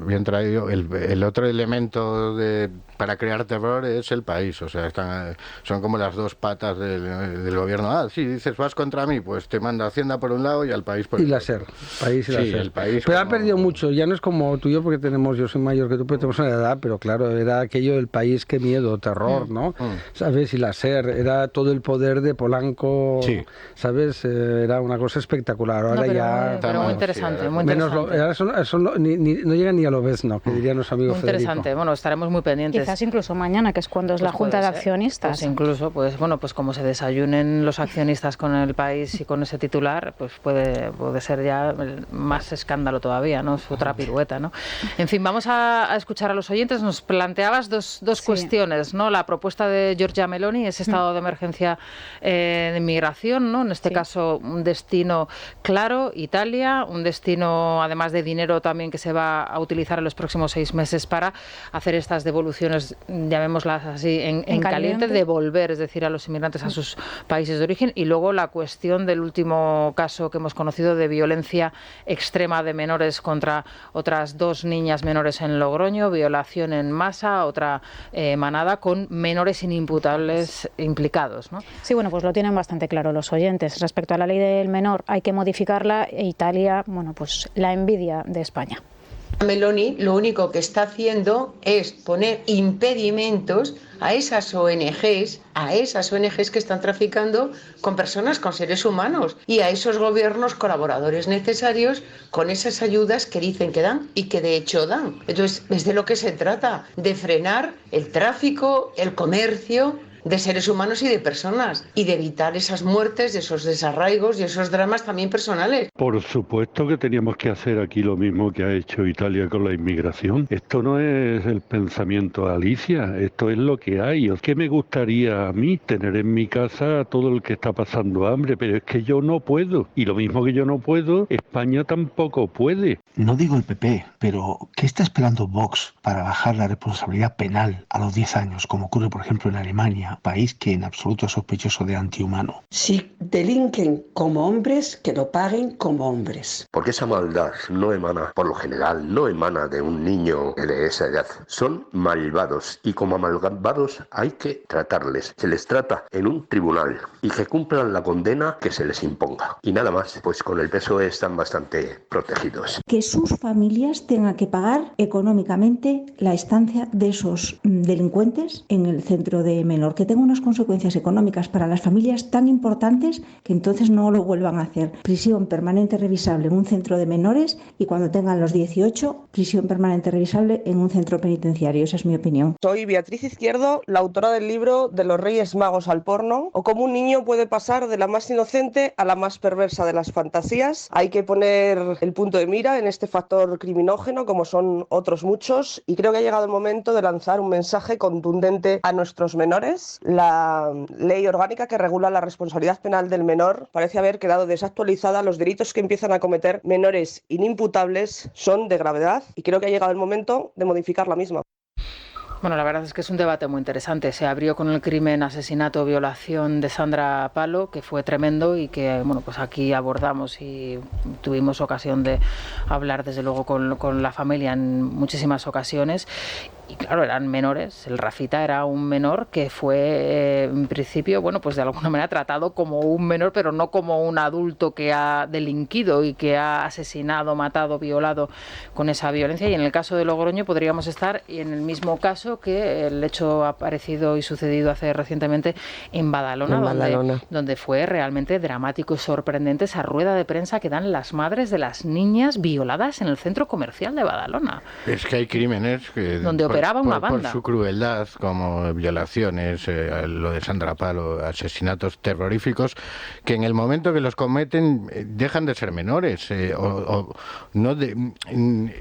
bien traído. El otro elemento para crear terror es El País, o sea, son como las dos patas del gobierno. Ah, sí, dices, vas contra mí, pues te manda Hacienda por un lado y al País por el otro. Y la SER, País y la SER. El País. Pero ha perdido mucho, ya no es como tú y yo, porque yo soy mayor que tú, pero tenemos una edad, pero claro, era aquello del País, qué miedo, terror, ¿no? ¿Sabes? Y la SER, era todo el poder de Polanco, ¿sabes? Era una cosa espectacular. Ahora pero muy interesante, muy interesante. No llega ni a lo Lobezno, que dirían los amigos Federico. Muy interesante, bueno, estaremos muy pendientes. Quizás incluso mañana, que es cuando es la Junta de Accionistas. Pues incluso, pues como se desayunen los accionistas con El País y con ese titular, pues puede ser ya más escándalo todavía, ¿no? Es otra pirueta, ¿no? En fin, vamos a escuchar a los oyentes. Nos planteabas dos cuestiones, ¿no? La propuesta de Giorgia Meloni, ese estado de emergencia de inmigración, ¿no? En este caso, un destino claro, Italia, un destino, además de dinero también que se va a utilizar en los próximos 6 meses para hacer estas devoluciones, llamémoslas así, en caliente, devolver, es decir, a los inmigrantes a sus países de origen. Y luego la cuestión del último caso que hemos conocido de violencia extrema de menores contra otras 2 niñas menores en Logroño, violación en masa, otra manada con menores inimputables implicados, ¿no? Sí, bueno, pues lo tienen bastante claro los oyentes. Respecto a la ley del menor, hay que modificarla. Italia, bueno, pues la envidia de España. Meloni lo único que está haciendo es poner impedimentos a esas ONGs que están traficando con personas, con seres humanos, y a esos gobiernos colaboradores necesarios con esas ayudas que dicen que dan y que de hecho dan. Entonces, es de lo que se trata, de frenar el tráfico, el comercio de seres humanos y de personas, y de evitar esas muertes, esos desarraigos y esos dramas también personales. Por supuesto que teníamos que hacer aquí lo mismo que ha hecho Italia con la inmigración. Esto no es el pensamiento de Alicia, esto es lo que hay. ¿Qué me gustaría a mí? Tener en mi casa a todo el que está pasando hambre, pero es que yo no puedo. Y lo mismo que yo no puedo, España tampoco puede. No digo el PP, pero ¿qué está esperando Vox para bajar la responsabilidad penal a los 10 años, como ocurre por ejemplo en Alemania? País que en absoluto es sospechoso de antihumano. Si delinquen como hombres, que lo paguen como hombres. Porque esa maldad no emana, por lo general, no emana de un niño de esa edad. Son malvados y como malvados hay que tratarles. Se les trata en un tribunal y que cumplan la condena que se les imponga. Y nada más, pues con el PSOE están bastante protegidos. Que sus familias tengan que pagar económicamente la estancia de esos delincuentes en el centro de menor que que tenga unas consecuencias económicas para las familias tan importantes que entonces no lo vuelvan a hacer. Prisión permanente revisable en un centro de menores y cuando tengan los 18, prisión permanente revisable en un centro penitenciario. Esa es mi opinión. Soy Beatriz Izquierdo, la autora del libro De los Reyes Magos al porno, o cómo un niño puede pasar de la más inocente a la más perversa de las fantasías. Hay que poner el punto de mira en este factor criminógeno, como son otros muchos, y creo que ha llegado el momento de lanzar un mensaje contundente a nuestros menores. La ley orgánica que regula la responsabilidad penal del menor parece haber quedado desactualizada. Los delitos que empiezan a cometer menores inimputables son de gravedad y creo que ha llegado el momento de modificar la misma. Bueno, la verdad es que es un debate muy interesante. Se abrió con el crimen, asesinato, violación de Sandra Palo, que fue tremendo y que, bueno, pues aquí abordamos y tuvimos ocasión de hablar, desde luego, con la familia en muchísimas ocasiones. Y claro, eran menores. El Rafita era un menor que fue, en principio, bueno, pues de alguna manera tratado como un menor, pero no como un adulto que ha delinquido y que ha asesinado, matado, violado con esa violencia. Y en el caso de Logroño podríamos estar en el mismo caso que el hecho aparecido y sucedido hace recientemente en Badalona, donde fue realmente dramático y sorprendente esa rueda de prensa que dan las madres de las niñas violadas en el centro comercial de Badalona. Es que hay crímenes que... donde operaba una banda. Por su crueldad, como violaciones, lo de Sandra Palo, asesinatos terroríficos, que en el momento que los cometen dejan de ser menores.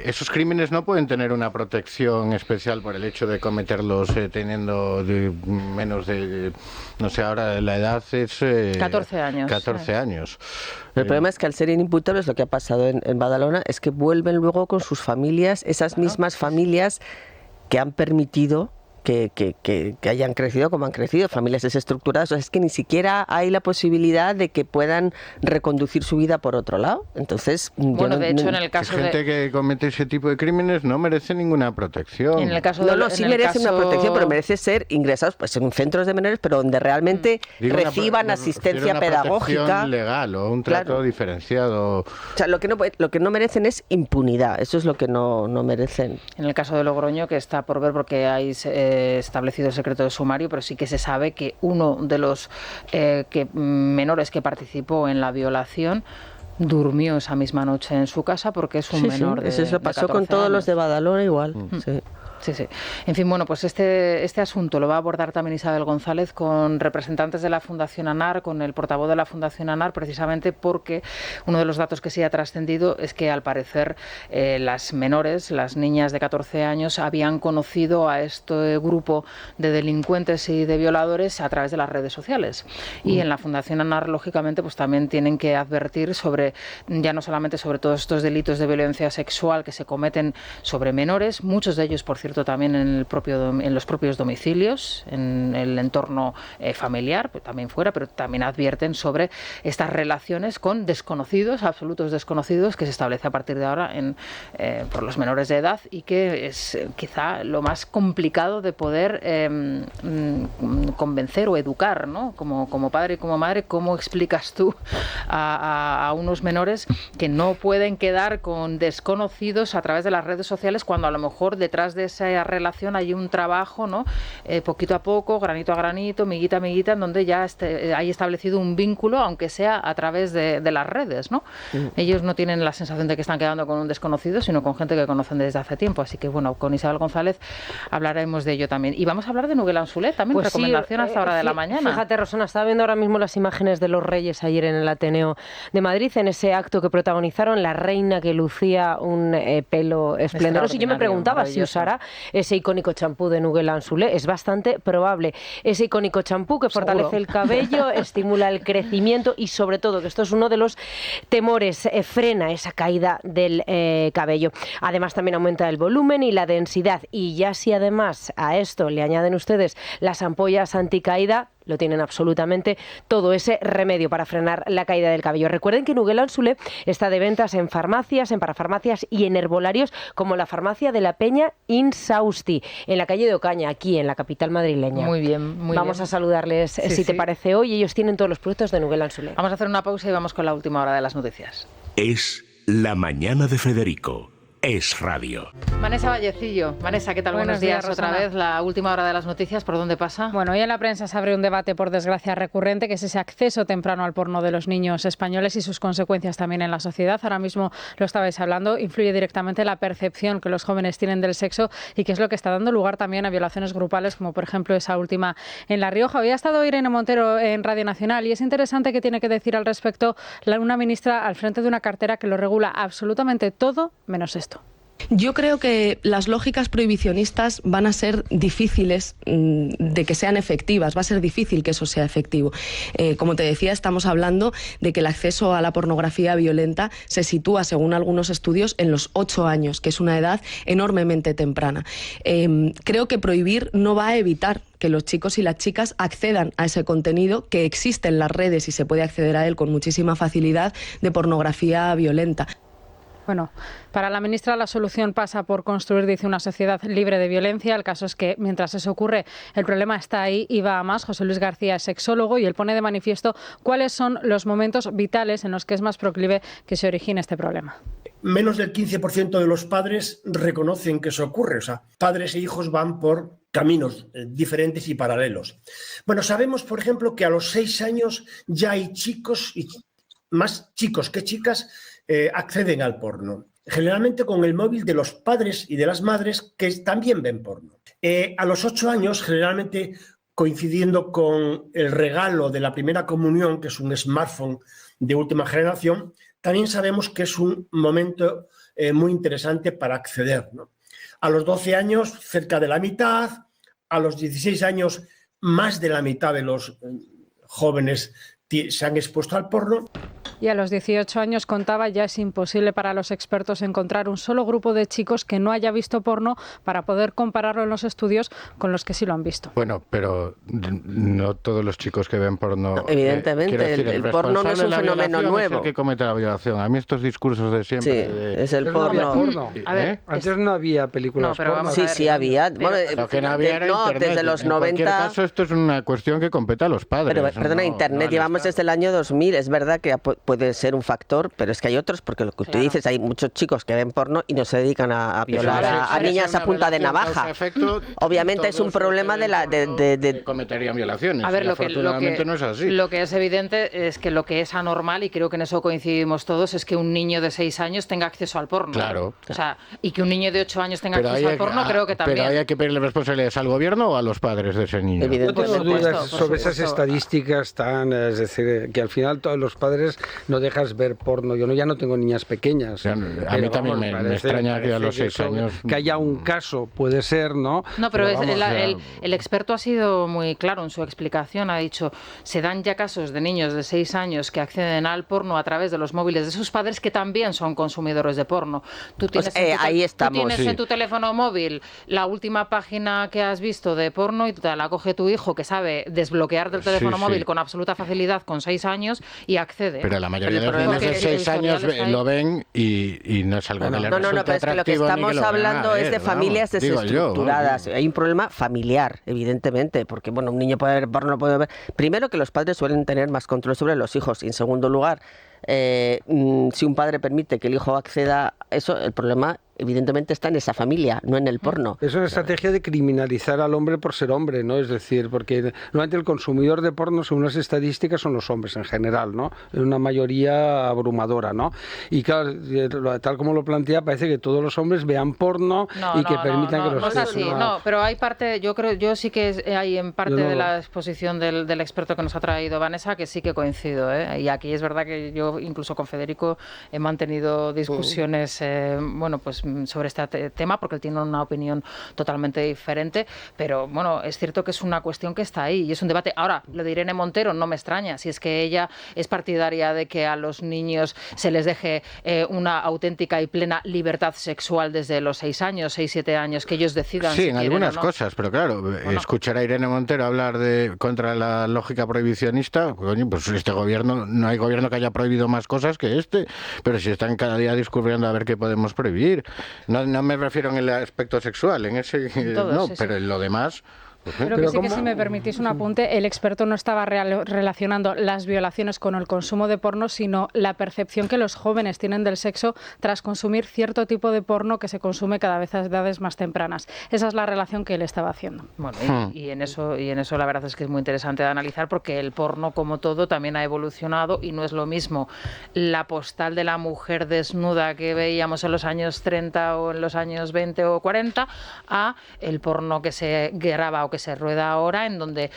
Esos crímenes no pueden tener una protección especial por el hecho de cometerlos teniendo menos de... No sé, ahora la edad es... 14 años. 14 años. El problema es que al ser inimputables, lo que ha pasado en Badalona es que vuelven luego con sus familias, esas mismas familias que han permitido que hayan crecido como han crecido, familias desestructuradas. O sea, es que ni siquiera hay la posibilidad de que puedan reconducir su vida por otro lado. Entonces, bueno, de hecho, en el caso de gente que comete ese tipo de crímenes no merece ninguna protección. En el caso sí merece una protección, pero merece ser ingresados pues en centros de menores, pero donde realmente reciban asistencia pedagógica, protección legal o un trato diferenciado. O sea, lo que no merecen es impunidad. Eso es lo que no merecen. En el caso de Logroño, que está por ver porque hay establecido el secreto de sumario, pero sí que se sabe que uno de los menores que participó en la violación durmió esa misma noche en su casa porque es un menor de 14 años. Eso pasó con todos los de Badalona igual. Sí. Sí. En fin, bueno, pues este asunto lo va a abordar también Isabel González con representantes de la Fundación ANAR, con el portavoz de la Fundación ANAR, precisamente porque uno de los datos que sí ha trascendido es que al parecer las menores, las niñas de 14 años, habían conocido a este grupo de delincuentes y de violadores a través de las redes sociales. Y en la Fundación ANAR, lógicamente, pues también tienen que advertir sobre, ya no solamente sobre todos estos delitos de violencia sexual que se cometen sobre menores, muchos de ellos, por cierto, también en los propios domicilios, en el entorno familiar, pero también fuera, pero también advierten sobre estas relaciones con desconocidos, absolutos desconocidos, que se establece a partir de ahora por los menores de edad y que es quizá lo más complicado de poder convencer o educar, ¿no? Como padre y como madre, ¿cómo explicas tú a unos menores que no pueden quedar con desconocidos a través de las redes sociales cuando a lo mejor detrás de esa relación hay un trabajo, ¿no? Poquito a poco, granito a granito, miguita a miguita, en donde ya hay establecido un vínculo, aunque sea a través de las redes, ¿no? Ellos no tienen la sensación de que están quedando con un desconocido, sino con gente que conocen desde hace tiempo. Así que, bueno, con Isabel González hablaremos de ello también. Y vamos a hablar de Nuguel Anzulet también, pues recomendación hasta hora de la mañana. Fíjate, Rosana, estaba viendo ahora mismo las imágenes de los Reyes ayer en el Ateneo de Madrid, en ese acto que protagonizaron la reina que lucía un pelo esplendoroso. Y yo me preguntaba si usara ese icónico champú de Nuguel Anzulet. Es bastante probable. Ese icónico champú que fortalece el cabello, estimula el crecimiento y, sobre todo, que esto es uno de los temores, frena esa caída del cabello. Además, también aumenta el volumen y la densidad. Y ya si además a esto le añaden ustedes las ampollas anticaída, lo tienen absolutamente todo, ese remedio para frenar la caída del cabello. Recuerden que Nuguel Anzulet está de ventas en farmacias, en parafarmacias y en herbolarios, como la farmacia de la Peña Insausti, en la calle de Ocaña, aquí en la capital madrileña. Muy bien, muy Vamos a saludarles, si te parece hoy. Ellos tienen todos los productos de Nuguel Anzulet. Vamos a hacer una pausa y vamos con la última hora de las noticias. Es La Mañana de Federico. es radio. Vanessa Vallecillo. Vanessa, ¿qué tal? Buenos días otra Rosana. vez. La última hora de las noticias, ¿por dónde pasa? Bueno, hoy en la prensa se abre un debate, por desgracia, recurrente, que es ese acceso temprano al porno de los niños españoles y sus consecuencias también en la sociedad. Ahora mismo lo estabais hablando, influye directamente la percepción que los jóvenes tienen del sexo y que es lo que está dando lugar también a violaciones grupales, como por ejemplo esa última en La Rioja. Hoy ha estado Irene Montero en Radio Nacional y es interesante que tiene que decir al respecto una ministra al frente de una cartera que lo regula absolutamente todo menos esto. Yo creo que las lógicas prohibicionistas van a ser difíciles de que sean efectivas, va a ser difícil que eso sea efectivo. Como te decía, estamos hablando de que el acceso a la pornografía violenta se sitúa, según algunos estudios, en los 8 años, que es una edad enormemente temprana. Creo que prohibir no va a evitar que los chicos y las chicas accedan a ese contenido que existe en las redes y se puede acceder a él con muchísima facilidad de pornografía violenta. Bueno, para la ministra la solución pasa por construir, dice, una sociedad libre de violencia. El caso es que mientras eso ocurre, el problema está ahí y va a más. José Luis García es sexólogo y él pone de manifiesto cuáles son los momentos vitales en los que es más proclive que se origine este problema. Menos del 15% de los padres reconocen que eso ocurre. O sea, padres e hijos van por caminos diferentes y paralelos. Bueno, sabemos, por ejemplo, que a los 6 años ya hay chicos, y más chicos que chicas, acceden al porno, generalmente con el móvil de los padres y de las madres que también ven porno. A los 8 años, generalmente coincidiendo con el regalo de la primera comunión, que es un smartphone de última generación, también sabemos que es un momento muy interesante para acceder, ¿no? A los 12 años, cerca de la mitad; a los 16 años, más de la mitad de los jóvenes se han expuesto al porno. Y a los 18 años, contaba, ya es imposible para los expertos encontrar un solo grupo de chicos que no haya visto porno para poder compararlo en los estudios con los que sí lo han visto. Bueno, pero no todos los chicos que ven porno... No, evidentemente, decir, el porno no es un fenómeno nuevo. Es el que comete la violación. A mí estos discursos de siempre... Sí, es el porno. A ver, antes no había películas porno. Sí, había. Bueno, lo que no había era Internet. Desde los 90... En cualquier caso, esto es una cuestión que compete a los padres. Pero, perdona, Internet llevamos desde el año 2000. Es verdad que puede ser un factor, pero es que hay otros, porque lo que tú dices, hay muchos chicos que ven porno y no se dedican a violar a niñas a punta de navaja. Obviamente es un problema de cometerían violaciones. A ver, afortunadamente no es así. Lo que es evidente es que lo que es anormal, y creo que en eso coincidimos todos, es que un niño de 6 años tenga acceso al porno. Claro. O sea, y que un niño de 8 años tenga acceso al porno, creo que también. Pero ahí hay que pedirle responsabilidades al gobierno o a los padres de ese niño. No tengo dudas sobre esas estadísticas es decir, que al final todos los padres no dejas ver porno. Yo ya no tengo niñas pequeñas. A mí también me extraña que a los 6 años... Que haya un caso, puede ser, ¿no? No, pero el experto ha sido muy claro en su explicación. Ha dicho, se dan ya casos de niños de 6 años que acceden al porno a través de los móviles de sus padres, que también son consumidores de porno. Tú tienes, ahí estamos, tú tienes en tu teléfono móvil la última página que has visto de porno y te la coge tu hijo, que sabe desbloquear del teléfono móvil con absoluta facilidad con 6 años y accede. Pero la mayoría de los niños de 6 años lo ven y no es algo que les resulte pero es que lo que estamos hablando es de familias desestructuradas. Hay un problema familiar, evidentemente, porque bueno, un niño puede ver porno, puede ver... Primero, que los padres suelen tener más control sobre los hijos, y en segundo lugar, si un padre permite que el hijo acceda a eso, el problema evidentemente está en esa familia, no en el porno. Es una estrategia de criminalizar al hombre por ser hombre, ¿no? Es decir, porque normalmente el consumidor de porno, según las estadísticas, son los hombres en general, ¿no? Es una mayoría abrumadora, ¿no? Y claro, tal como lo plantea, parece que todos los hombres vean porno y que permitan que los... No es así, pero hay parte, yo sí que hay en parte de la exposición del experto que nos ha traído Vanessa, que sí que coincido, ¿eh? Y aquí es verdad que yo incluso con Federico he mantenido discusiones, sobre este tema, porque él tiene una opinión totalmente diferente, pero bueno, es cierto que es una cuestión que está ahí y es un debate. Ahora, lo de Irene Montero no me extraña, si es que ella es partidaria de que a los niños se les deje una auténtica y plena libertad sexual desde los 6 años, 6-7 años, que ellos decidan. Sí, si en algunas no. Cosas, pero claro, escuchar a Irene Montero hablar contra la lógica prohibicionista, pues este gobierno, no hay gobierno que haya prohibido más cosas que este, pero si están cada día discurriendo a ver qué podemos prohibir. No me refiero en el aspecto sexual, en ese pero en lo demás, Pero que sí que, si me permitís un apunte, el experto no estaba relacionando las violaciones con el consumo de porno, sino la percepción que los jóvenes tienen del sexo tras consumir cierto tipo de porno que se consume cada vez a edades más tempranas. Esa es la relación que él estaba haciendo. Bueno, y en eso la verdad es que es muy interesante de analizar, porque el porno, como todo, también ha evolucionado y no es lo mismo la postal de la mujer desnuda que veíamos en los años 30 o en los años 20 o 40 a el porno que se graba o que se rueda ahora, en donde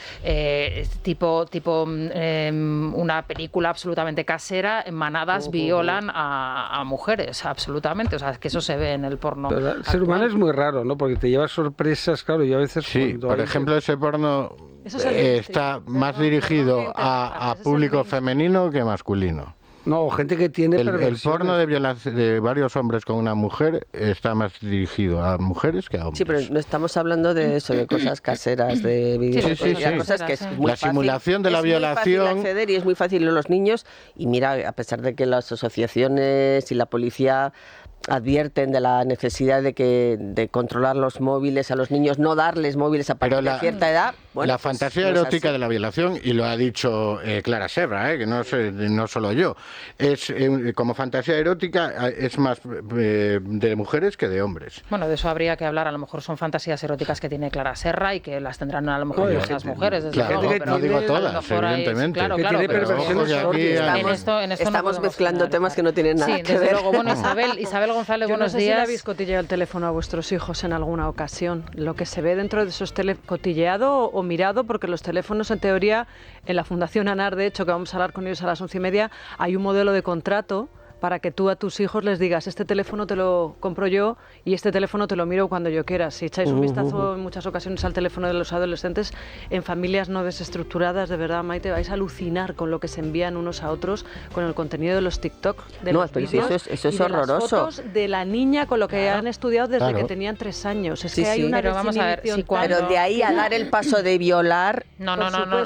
una película absolutamente casera, manadas violan a mujeres, absolutamente. O sea, es que eso se ve en el porno. Pero el ser humano es muy raro, ¿no? Porque te lleva sorpresas, claro, y a veces... Sí, por ejemplo, ese porno está más dirigido a público femenino que masculino. No, gente que tiene el porno de varios hombres con una mujer está más dirigido a mujeres que a hombres. Sí, pero no estamos hablando de eso, de cosas caseras, de vídeos, cosas que es muy la simulación fácil, de la violación. Es muy fácil acceder y es muy fácil a los niños. Y mira, a pesar de que las asociaciones y la policía advierten de la necesidad de controlar los móviles a los niños, no darles móviles a partir de cierta edad. Bueno, la fantasía erótica de la violación, y lo ha dicho Clara Serra, que no solo yo, es como fantasía erótica es más de mujeres que de hombres. Bueno, de eso habría que hablar. A lo mejor son fantasías eróticas que tiene Clara Serra y que las tendrán a lo mejor muchas mujeres. Desde claro, luego, no digo todas, evidentemente. Claro, estamos mezclando temas que no tienen nada que ver. Desde luego. Bueno, Isabel González, buenos días. Yo no sé si le habéis cotilleado el teléfono a vuestros hijos en alguna ocasión. Lo que se ve dentro de esos cotilleado o mirado, porque los teléfonos, en teoría, en la Fundación ANAR, de hecho, que vamos a hablar con ellos a las 11:30, hay un modelo de contrato para que tú a tus hijos les digas: este teléfono te lo compro yo y este teléfono te lo miro cuando yo quiera. Si echáis un vistazo en muchas ocasiones al teléfono de los adolescentes, en familias no desestructuradas, de verdad, Maite, vais a alucinar con lo que se envían unos a otros, con el contenido de los TikTok, de los vídeos, eso es y de horroroso. Las fotos de la niña con lo que han estudiado desde que tenían 3 años. Es que hay una pero vamos a ver, pero de ahí a dar el paso de violar... No.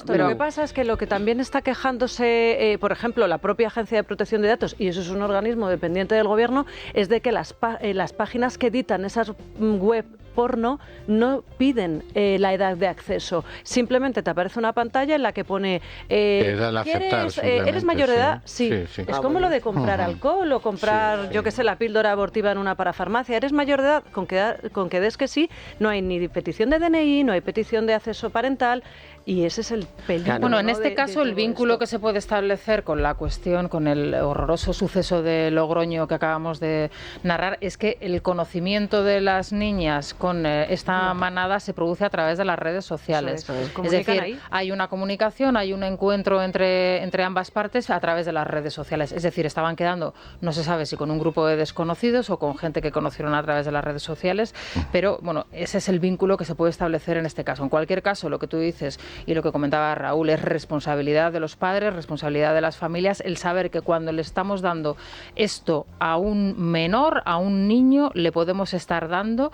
Pero lo que pasa es que lo que también está quejándose, por ejemplo, la propia Agencia de Protección de Datos, y eso es un organismo dependiente del gobierno, es de que las páginas que editan esas web porno no piden la edad de acceso. Simplemente te aparece una pantalla en la que pone ¿eres mayor de edad? Sí. Es como lo de comprar alcohol o comprar, yo qué sé, la píldora abortiva en una parafarmacia. ¿Eres mayor de edad? Con que des que sí, no hay ni petición de DNI, no hay petición de acceso parental, y ese es el peligro. Bueno, en este caso el vínculo que se puede establecer con la cuestión, con el horroroso suceso de Logroño que acabamos de narrar, es que el conocimiento de las niñas con esta manada se produce a través de las redes sociales. Es decir, hay una comunicación, hay un encuentro entre ambas partes a través de las redes sociales. Es decir, estaban quedando, no se sabe si con un grupo de desconocidos o con gente que conocieron a través de las redes sociales, pero bueno, ese es el vínculo que se puede establecer en este caso. En cualquier caso, lo que tú dices y lo que comentaba Raúl es responsabilidad de los padres, responsabilidad de las familias, el saber que cuando le estamos dando esto a un menor, a un niño, le podemos estar dando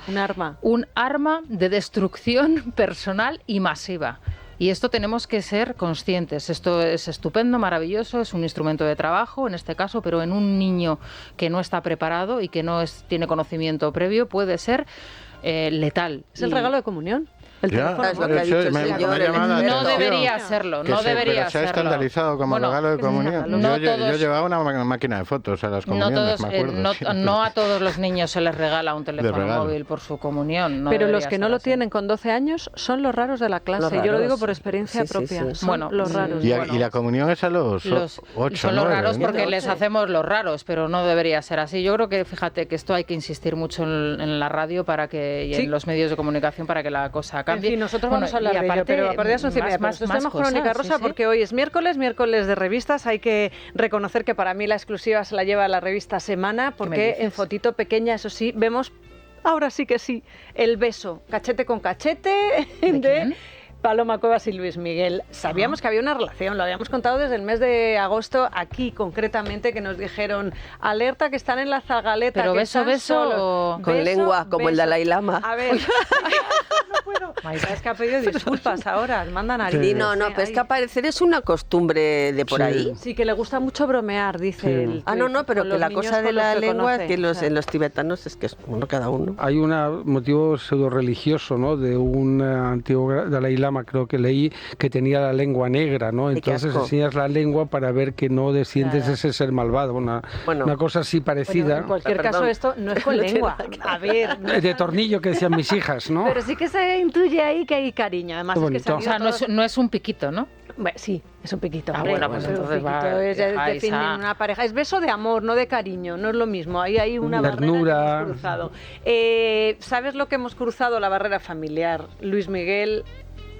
un arma de destrucción personal y masiva. Y esto tenemos que ser conscientes. Esto es estupendo, maravilloso, es un instrumento de trabajo en este caso, pero en un niño que no está preparado y que no tiene conocimiento previo puede ser letal. Es el regalo de comunión. El teléfono, es lo que ha dicho no debería serlo, no debería serlo. Se ha escandalizado como regalo de comunión. Yo llevaba una máquina de fotos a las comuniones, me acuerdo. No a todos los niños se les regala un teléfono móvil por su comunión. Pero los que no lo tienen con 12 años son los raros de la clase. Yo lo digo por experiencia propia. Bueno, los raros. Y la comunión es a los 8, son los raros porque les hacemos los raros, pero no debería ser así. Yo creo que, fíjate, que esto hay que insistir mucho en la radio y en los medios de comunicación para que la cosa cambie. En fin, nosotros vamos a hablar de ello, pero a partir de las 11:30. Pero esto es Crónica Rosa, porque hoy es miércoles de revistas. Hay que reconocer que para mí la exclusiva se la lleva la revista Semana, porque en fotito pequeña, eso sí, vemos, ahora sí que sí, el beso, cachete con cachete de Paloma Cuevas y Luis Miguel. Sabíamos que había una relación, lo habíamos contado desde el mes de agosto, aquí concretamente, que nos dijeron: alerta, que están en la zagaleta. Pero beso, con lengua, como el Dalai Lama. A ver, Es que ha pedido disculpas ahora, manda narices. Sí, no, pero es que al parecer es una costumbre de por ahí. Sí, que le gusta mucho bromear, dice él. No, pero que la cosa de la lengua, que en los tibetanos es que es uno cada uno. Hay un motivo pseudo religioso, ¿no? De un antiguo Dalai Lama, creo que leí, que tenía la lengua negra, ¿no? Entonces enseñas la lengua para ver que no desciendes ese ser malvado. Una cosa así parecida. Bueno, en cualquier caso, esto no es con lengua. A ver. De tornillo que decían mis hijas, ¿no? Pero sí que se intuye ahí que hay cariño. Además, es que o sea, no es un piquito, ¿no? Bueno, sí, es un piquito. Bueno, pues entonces definen una pareja. Es beso de amor, no de cariño, no es lo mismo. Ahí hay una ternura. Barrera que hemos cruzado. ¿Sabes lo que hemos cruzado? La barrera familiar. Luis Miguel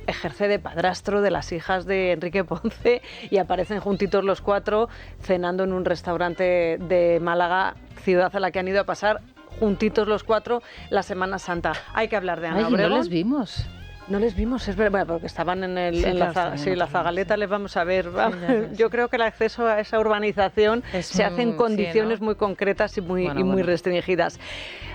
ejerce de padrastro de las hijas de Enrique Ponce y aparecen juntitos los cuatro cenando en un restaurante de Málaga, ciudad a la que han ido a pasar juntitos los cuatro la Semana Santa. Hay que hablar de Ana Obregón. No les vimos. No les vimos, es verdad, porque estaban en la Zagaleta, les vamos a ver. Yo creo que el acceso a esa urbanización se hace en condiciones muy concretas y muy restringidas.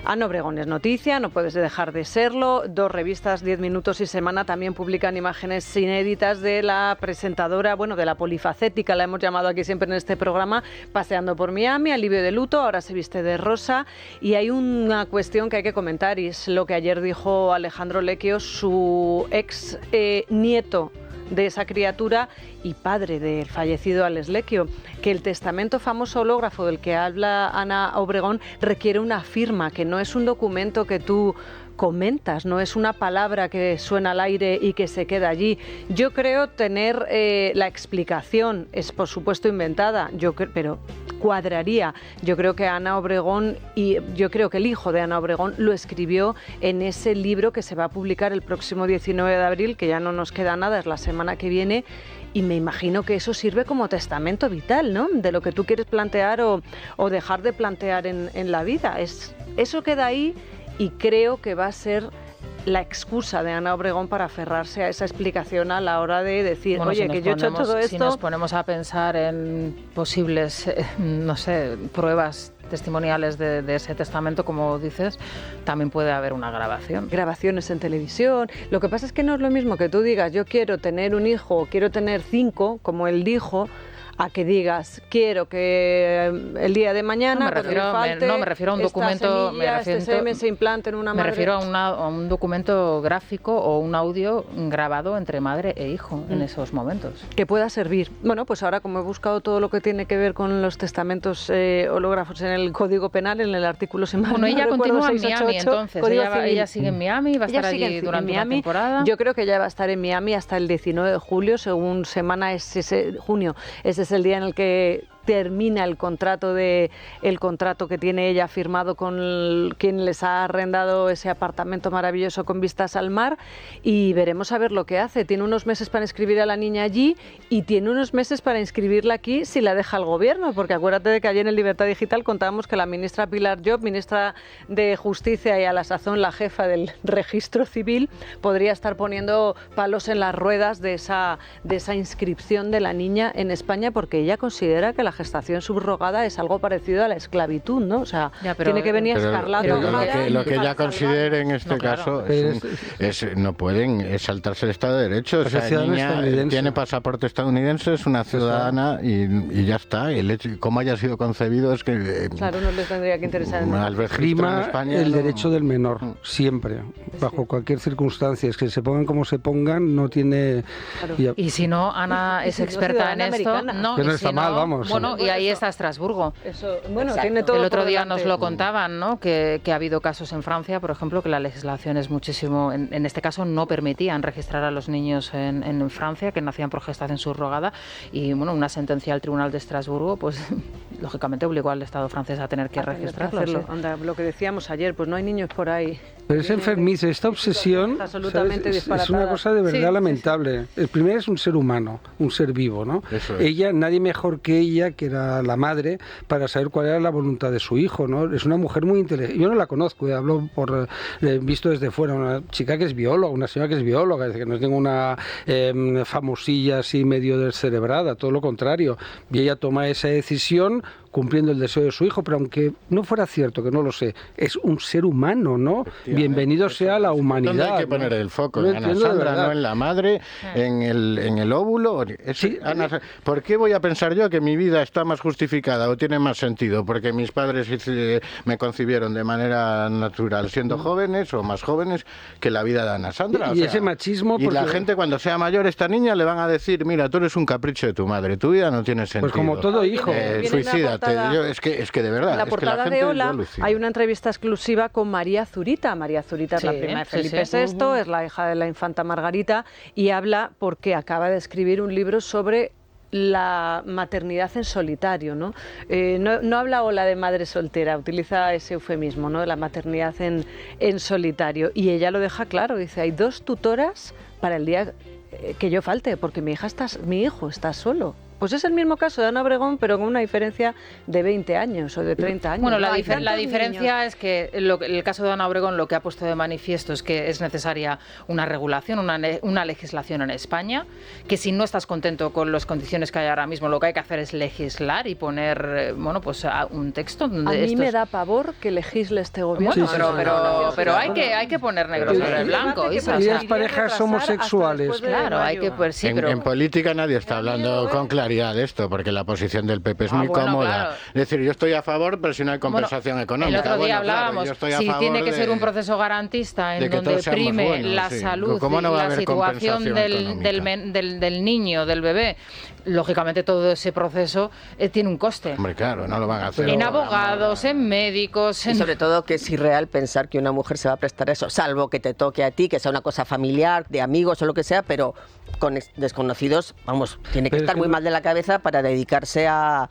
Ana Obregón es noticia, no puedes dejar de serlo. 2 revistas, 10 Minutos y Semana, también publican imágenes inéditas de la presentadora, de la polifacética, la hemos llamado aquí siempre en este programa, paseando por Miami, alivio de luto, ahora se viste de rosa. Y hay una cuestión que hay que comentar, y es lo que ayer dijo Alejandro Lecchio, su ex nieto de esa criatura y padre del fallecido Alex Lecchio, que el testamento famoso hológrafo del que habla Ana Obregón requiere una firma, que no es un documento que tú comentas, no es una palabra que suena al aire y que se queda allí. Yo creo tener la explicación, es por supuesto inventada, pero cuadraría. Yo creo que Ana Obregón y yo creo que el hijo de Ana Obregón lo escribió en ese libro que se va a publicar el próximo 19 de abril, que ya no nos queda nada, es la semana que viene. Y me imagino que eso sirve como testamento vital, ¿no? De lo que tú quieres plantear o dejar de plantear en la vida. Eso queda ahí y creo que va a ser la excusa de Ana Obregón para aferrarse a esa explicación a la hora de decir, oye, que yo he hecho todo esto. Si nos ponemos a pensar en posibles, pruebas testimoniales de ese testamento, como dices, también puede haber una grabación. Grabaciones en televisión. Lo que pasa es que no es lo mismo que tú digas, yo quiero tener un hijo o quiero tener 5, como él dijo, a que digas, quiero que el día de mañana me refiero a un documento, este semen se implante en una madre. Me refiero a un documento gráfico o un audio grabado entre madre e hijo en esos momentos. Que pueda servir. Bueno, pues ahora como he buscado todo lo que tiene que ver con los testamentos hológrafos en el Código Penal, en el artículo ella continúa en Miami, entonces. Ella sigue en Miami, va a estar allí durante una temporada. Yo creo que ella va a estar en Miami hasta el 19 de julio, según Semana, junio. Ese es el día en el que termina el contrato que tiene ella firmado con quien les ha arrendado ese apartamento maravilloso con vistas al mar, y veremos a ver lo que hace. Tiene unos meses para inscribir a la niña allí y tiene unos meses para inscribirla aquí si la deja el gobierno, porque acuérdate de que ayer en Libertad Digital contábamos que la ministra Pilar Llop, ministra de Justicia y a la sazón la jefa del registro civil, podría estar poniendo palos en las ruedas de esa inscripción de la niña en España, porque ella considera que la gestación subrogada es algo parecido a la esclavitud, ¿no? O sea, tiene que venir Escarlato. Lo que ella considere en este caso no pueden saltarse el Estado de Derecho. O sea, la niña tiene pasaporte estadounidense, es una ciudadana y ya está. El hecho, cómo haya sido concebido es que... Claro, no les tendría que interesar. Prima el derecho del menor, siempre, bajo cualquier circunstancia. Es que se pongan como se pongan, no tiene... Claro. Y si no, Ana es experta en esto. No, que no está mal, vamos. Bueno, y ahí está Estrasburgo. Tiene todo. El otro día nos lo contaban, ¿no? Que ha habido casos en Francia, por ejemplo, que la legislación es muchísimo... En este caso no permitían registrar a los niños en Francia, que nacían por gestación subrogada, y bueno, una sentencia del Tribunal de Estrasburgo, pues lógicamente obligó al Estado francés a tener que registrarlo. Lo que decíamos ayer, pues no hay niños por ahí. Pero es enfermiza, esta obsesión es una cosa de verdad lamentable. El primero es un ser humano, un ser vivo, ¿no? Ella, nadie mejor que ella, que era la madre, para saber cuál era la voluntad de su hijo, ¿no? Es una mujer muy inteligente. Yo no la conozco, hablo por visto desde fuera, una chica que es bióloga, una señora que es bióloga, es decir, que no es ninguna famosilla así medio descerebrada, todo lo contrario. Y ella toma esa decisión cumpliendo el deseo de su hijo, pero aunque no fuera cierto, que no lo sé, es un ser humano, ¿no? Bienvenido sea la humanidad. ¿Dónde hay que poner el foco? En Ana Sandra, no en la madre, en el óvulo. ¿Por qué voy a pensar yo que mi vida está más justificada o tiene más sentido? Porque mis padres me concibieron de manera natural siendo jóvenes o más jóvenes que la vida de Ana Sandra. Y ese machismo... Y la gente cuando sea mayor, esta niña le van a decir, mira, tú eres un capricho de tu madre, tu vida no tiene sentido. Pues como todo hijo. Suicídate. Es que de verdad. En la portada de Hola hay una entrevista exclusiva con María Zurita. María Zurita es la prima de Felipe VI, es la hija de la infanta Margarita, y habla porque acaba de escribir un libro sobre la maternidad en solitario, ¿no? No habla Hola de madre soltera, utiliza ese eufemismo, ¿no? De la maternidad en solitario. Y ella lo deja claro, dice, hay 2 tutoras para el día que yo falte, porque mi hijo está solo. Pues es el mismo caso de Ana Obregón, pero con una diferencia de 20 años o de 30 años. Bueno, la diferencia es que el caso de Ana Obregón lo que ha puesto de manifiesto es que es necesaria una regulación, una legislación en España, que si no estás contento con las condiciones que hay ahora mismo, lo que hay que hacer es legislar y poner, un texto donde a mí me da pavor que legisle este gobierno. Pero hay que poner negro sobre blanco. Y las parejas homosexuales. Claro, hay que... Pues, sí, pero... En política nadie está hablando con claridad de esto, porque la posición del PP es muy cómoda. Claro. Es decir, yo estoy a favor, pero si no hay compensación económica. El otro día hablábamos, si tiene que ser un proceso garantista en donde prime la salud y la situación del niño, del bebé, lógicamente todo ese proceso tiene un coste. Hombre, claro, no lo van a hacer. En abogados, en médicos... Y sobre todo que es irreal pensar que una mujer se va a prestar a eso, salvo que te toque a ti, que sea una cosa familiar, de amigos o lo que sea, pero con desconocidos, tiene que estar muy mal de la cabeza para dedicarse a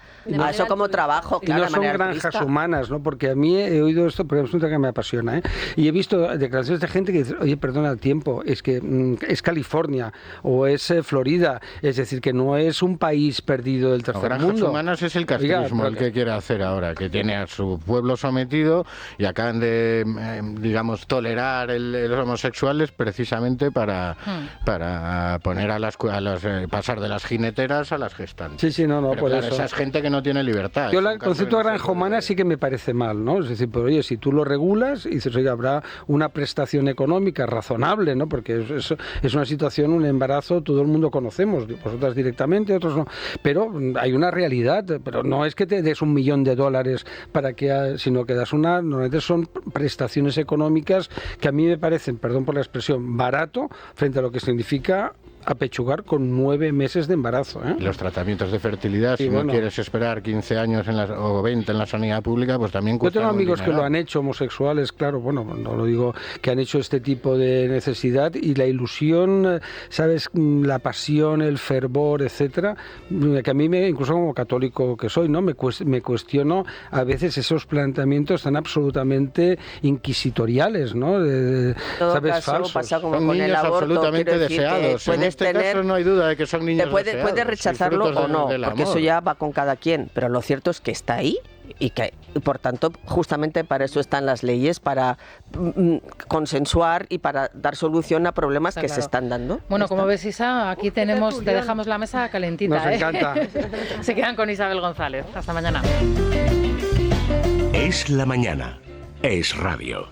eso como trabajo. Claro, y no son granjas humanas, ¿no? Porque a mí he oído esto, porque es un tema que me apasiona, ¿eh? Y he visto declaraciones de gente que dice, oye, perdona el tiempo, es que es California o es Florida, es decir, que no es un país perdido del tercer mundo. Granjas humanas es el castrismo el que quiere hacer ahora, que tiene a su pueblo sometido y acaban de, tolerar los homosexuales precisamente para poner pasar de las jineteras a las gestantes. Sí, no, por eso. Esa es gente que no tiene libertad. Yo el concepto de granja humana sí que me parece mal, ¿no? Es decir, pero oye, si tú lo regulas y dices, oye, habrá una prestación económica razonable, ¿no? Porque es una situación, un embarazo, todo el mundo conocemos, vosotras directamente, otros no. Pero hay una realidad, pero no es que te des $1.000.000 para que, sino que das normalmente son prestaciones económicas que a mí me parecen, perdón por la expresión, barato frente a lo que significa apechugar con 9 meses de embarazo, ¿eh? Los tratamientos de fertilidad, si no quieres esperar 15 años o 20 en la sanidad pública, pues también cuesta. Yo tengo amigos que lo han hecho, homosexuales, claro, no lo digo, que han hecho este tipo de necesidad y la ilusión, ¿sabes? La pasión, el fervor, etcétera, que a mí, incluso como católico que soy, ¿no? Me cuestiono a veces esos planteamientos tan absolutamente inquisitoriales, ¿no? ¿Sabes? Falsos. Pasa como son con niños el aborto, absolutamente deseados. En este caso no hay duda de que son niños deseados. Puedes rechazarlo o no, porque eso ya va con cada quien, pero lo cierto es que está ahí y que, por tanto, justamente para eso están las leyes, para consensuar y para dar solución a problemas que se están dando. Bueno, como ves, Isa, aquí te dejamos la mesa calentita. Nos encanta. Se quedan con Isabel González. Hasta mañana. Es la mañana. Es radio.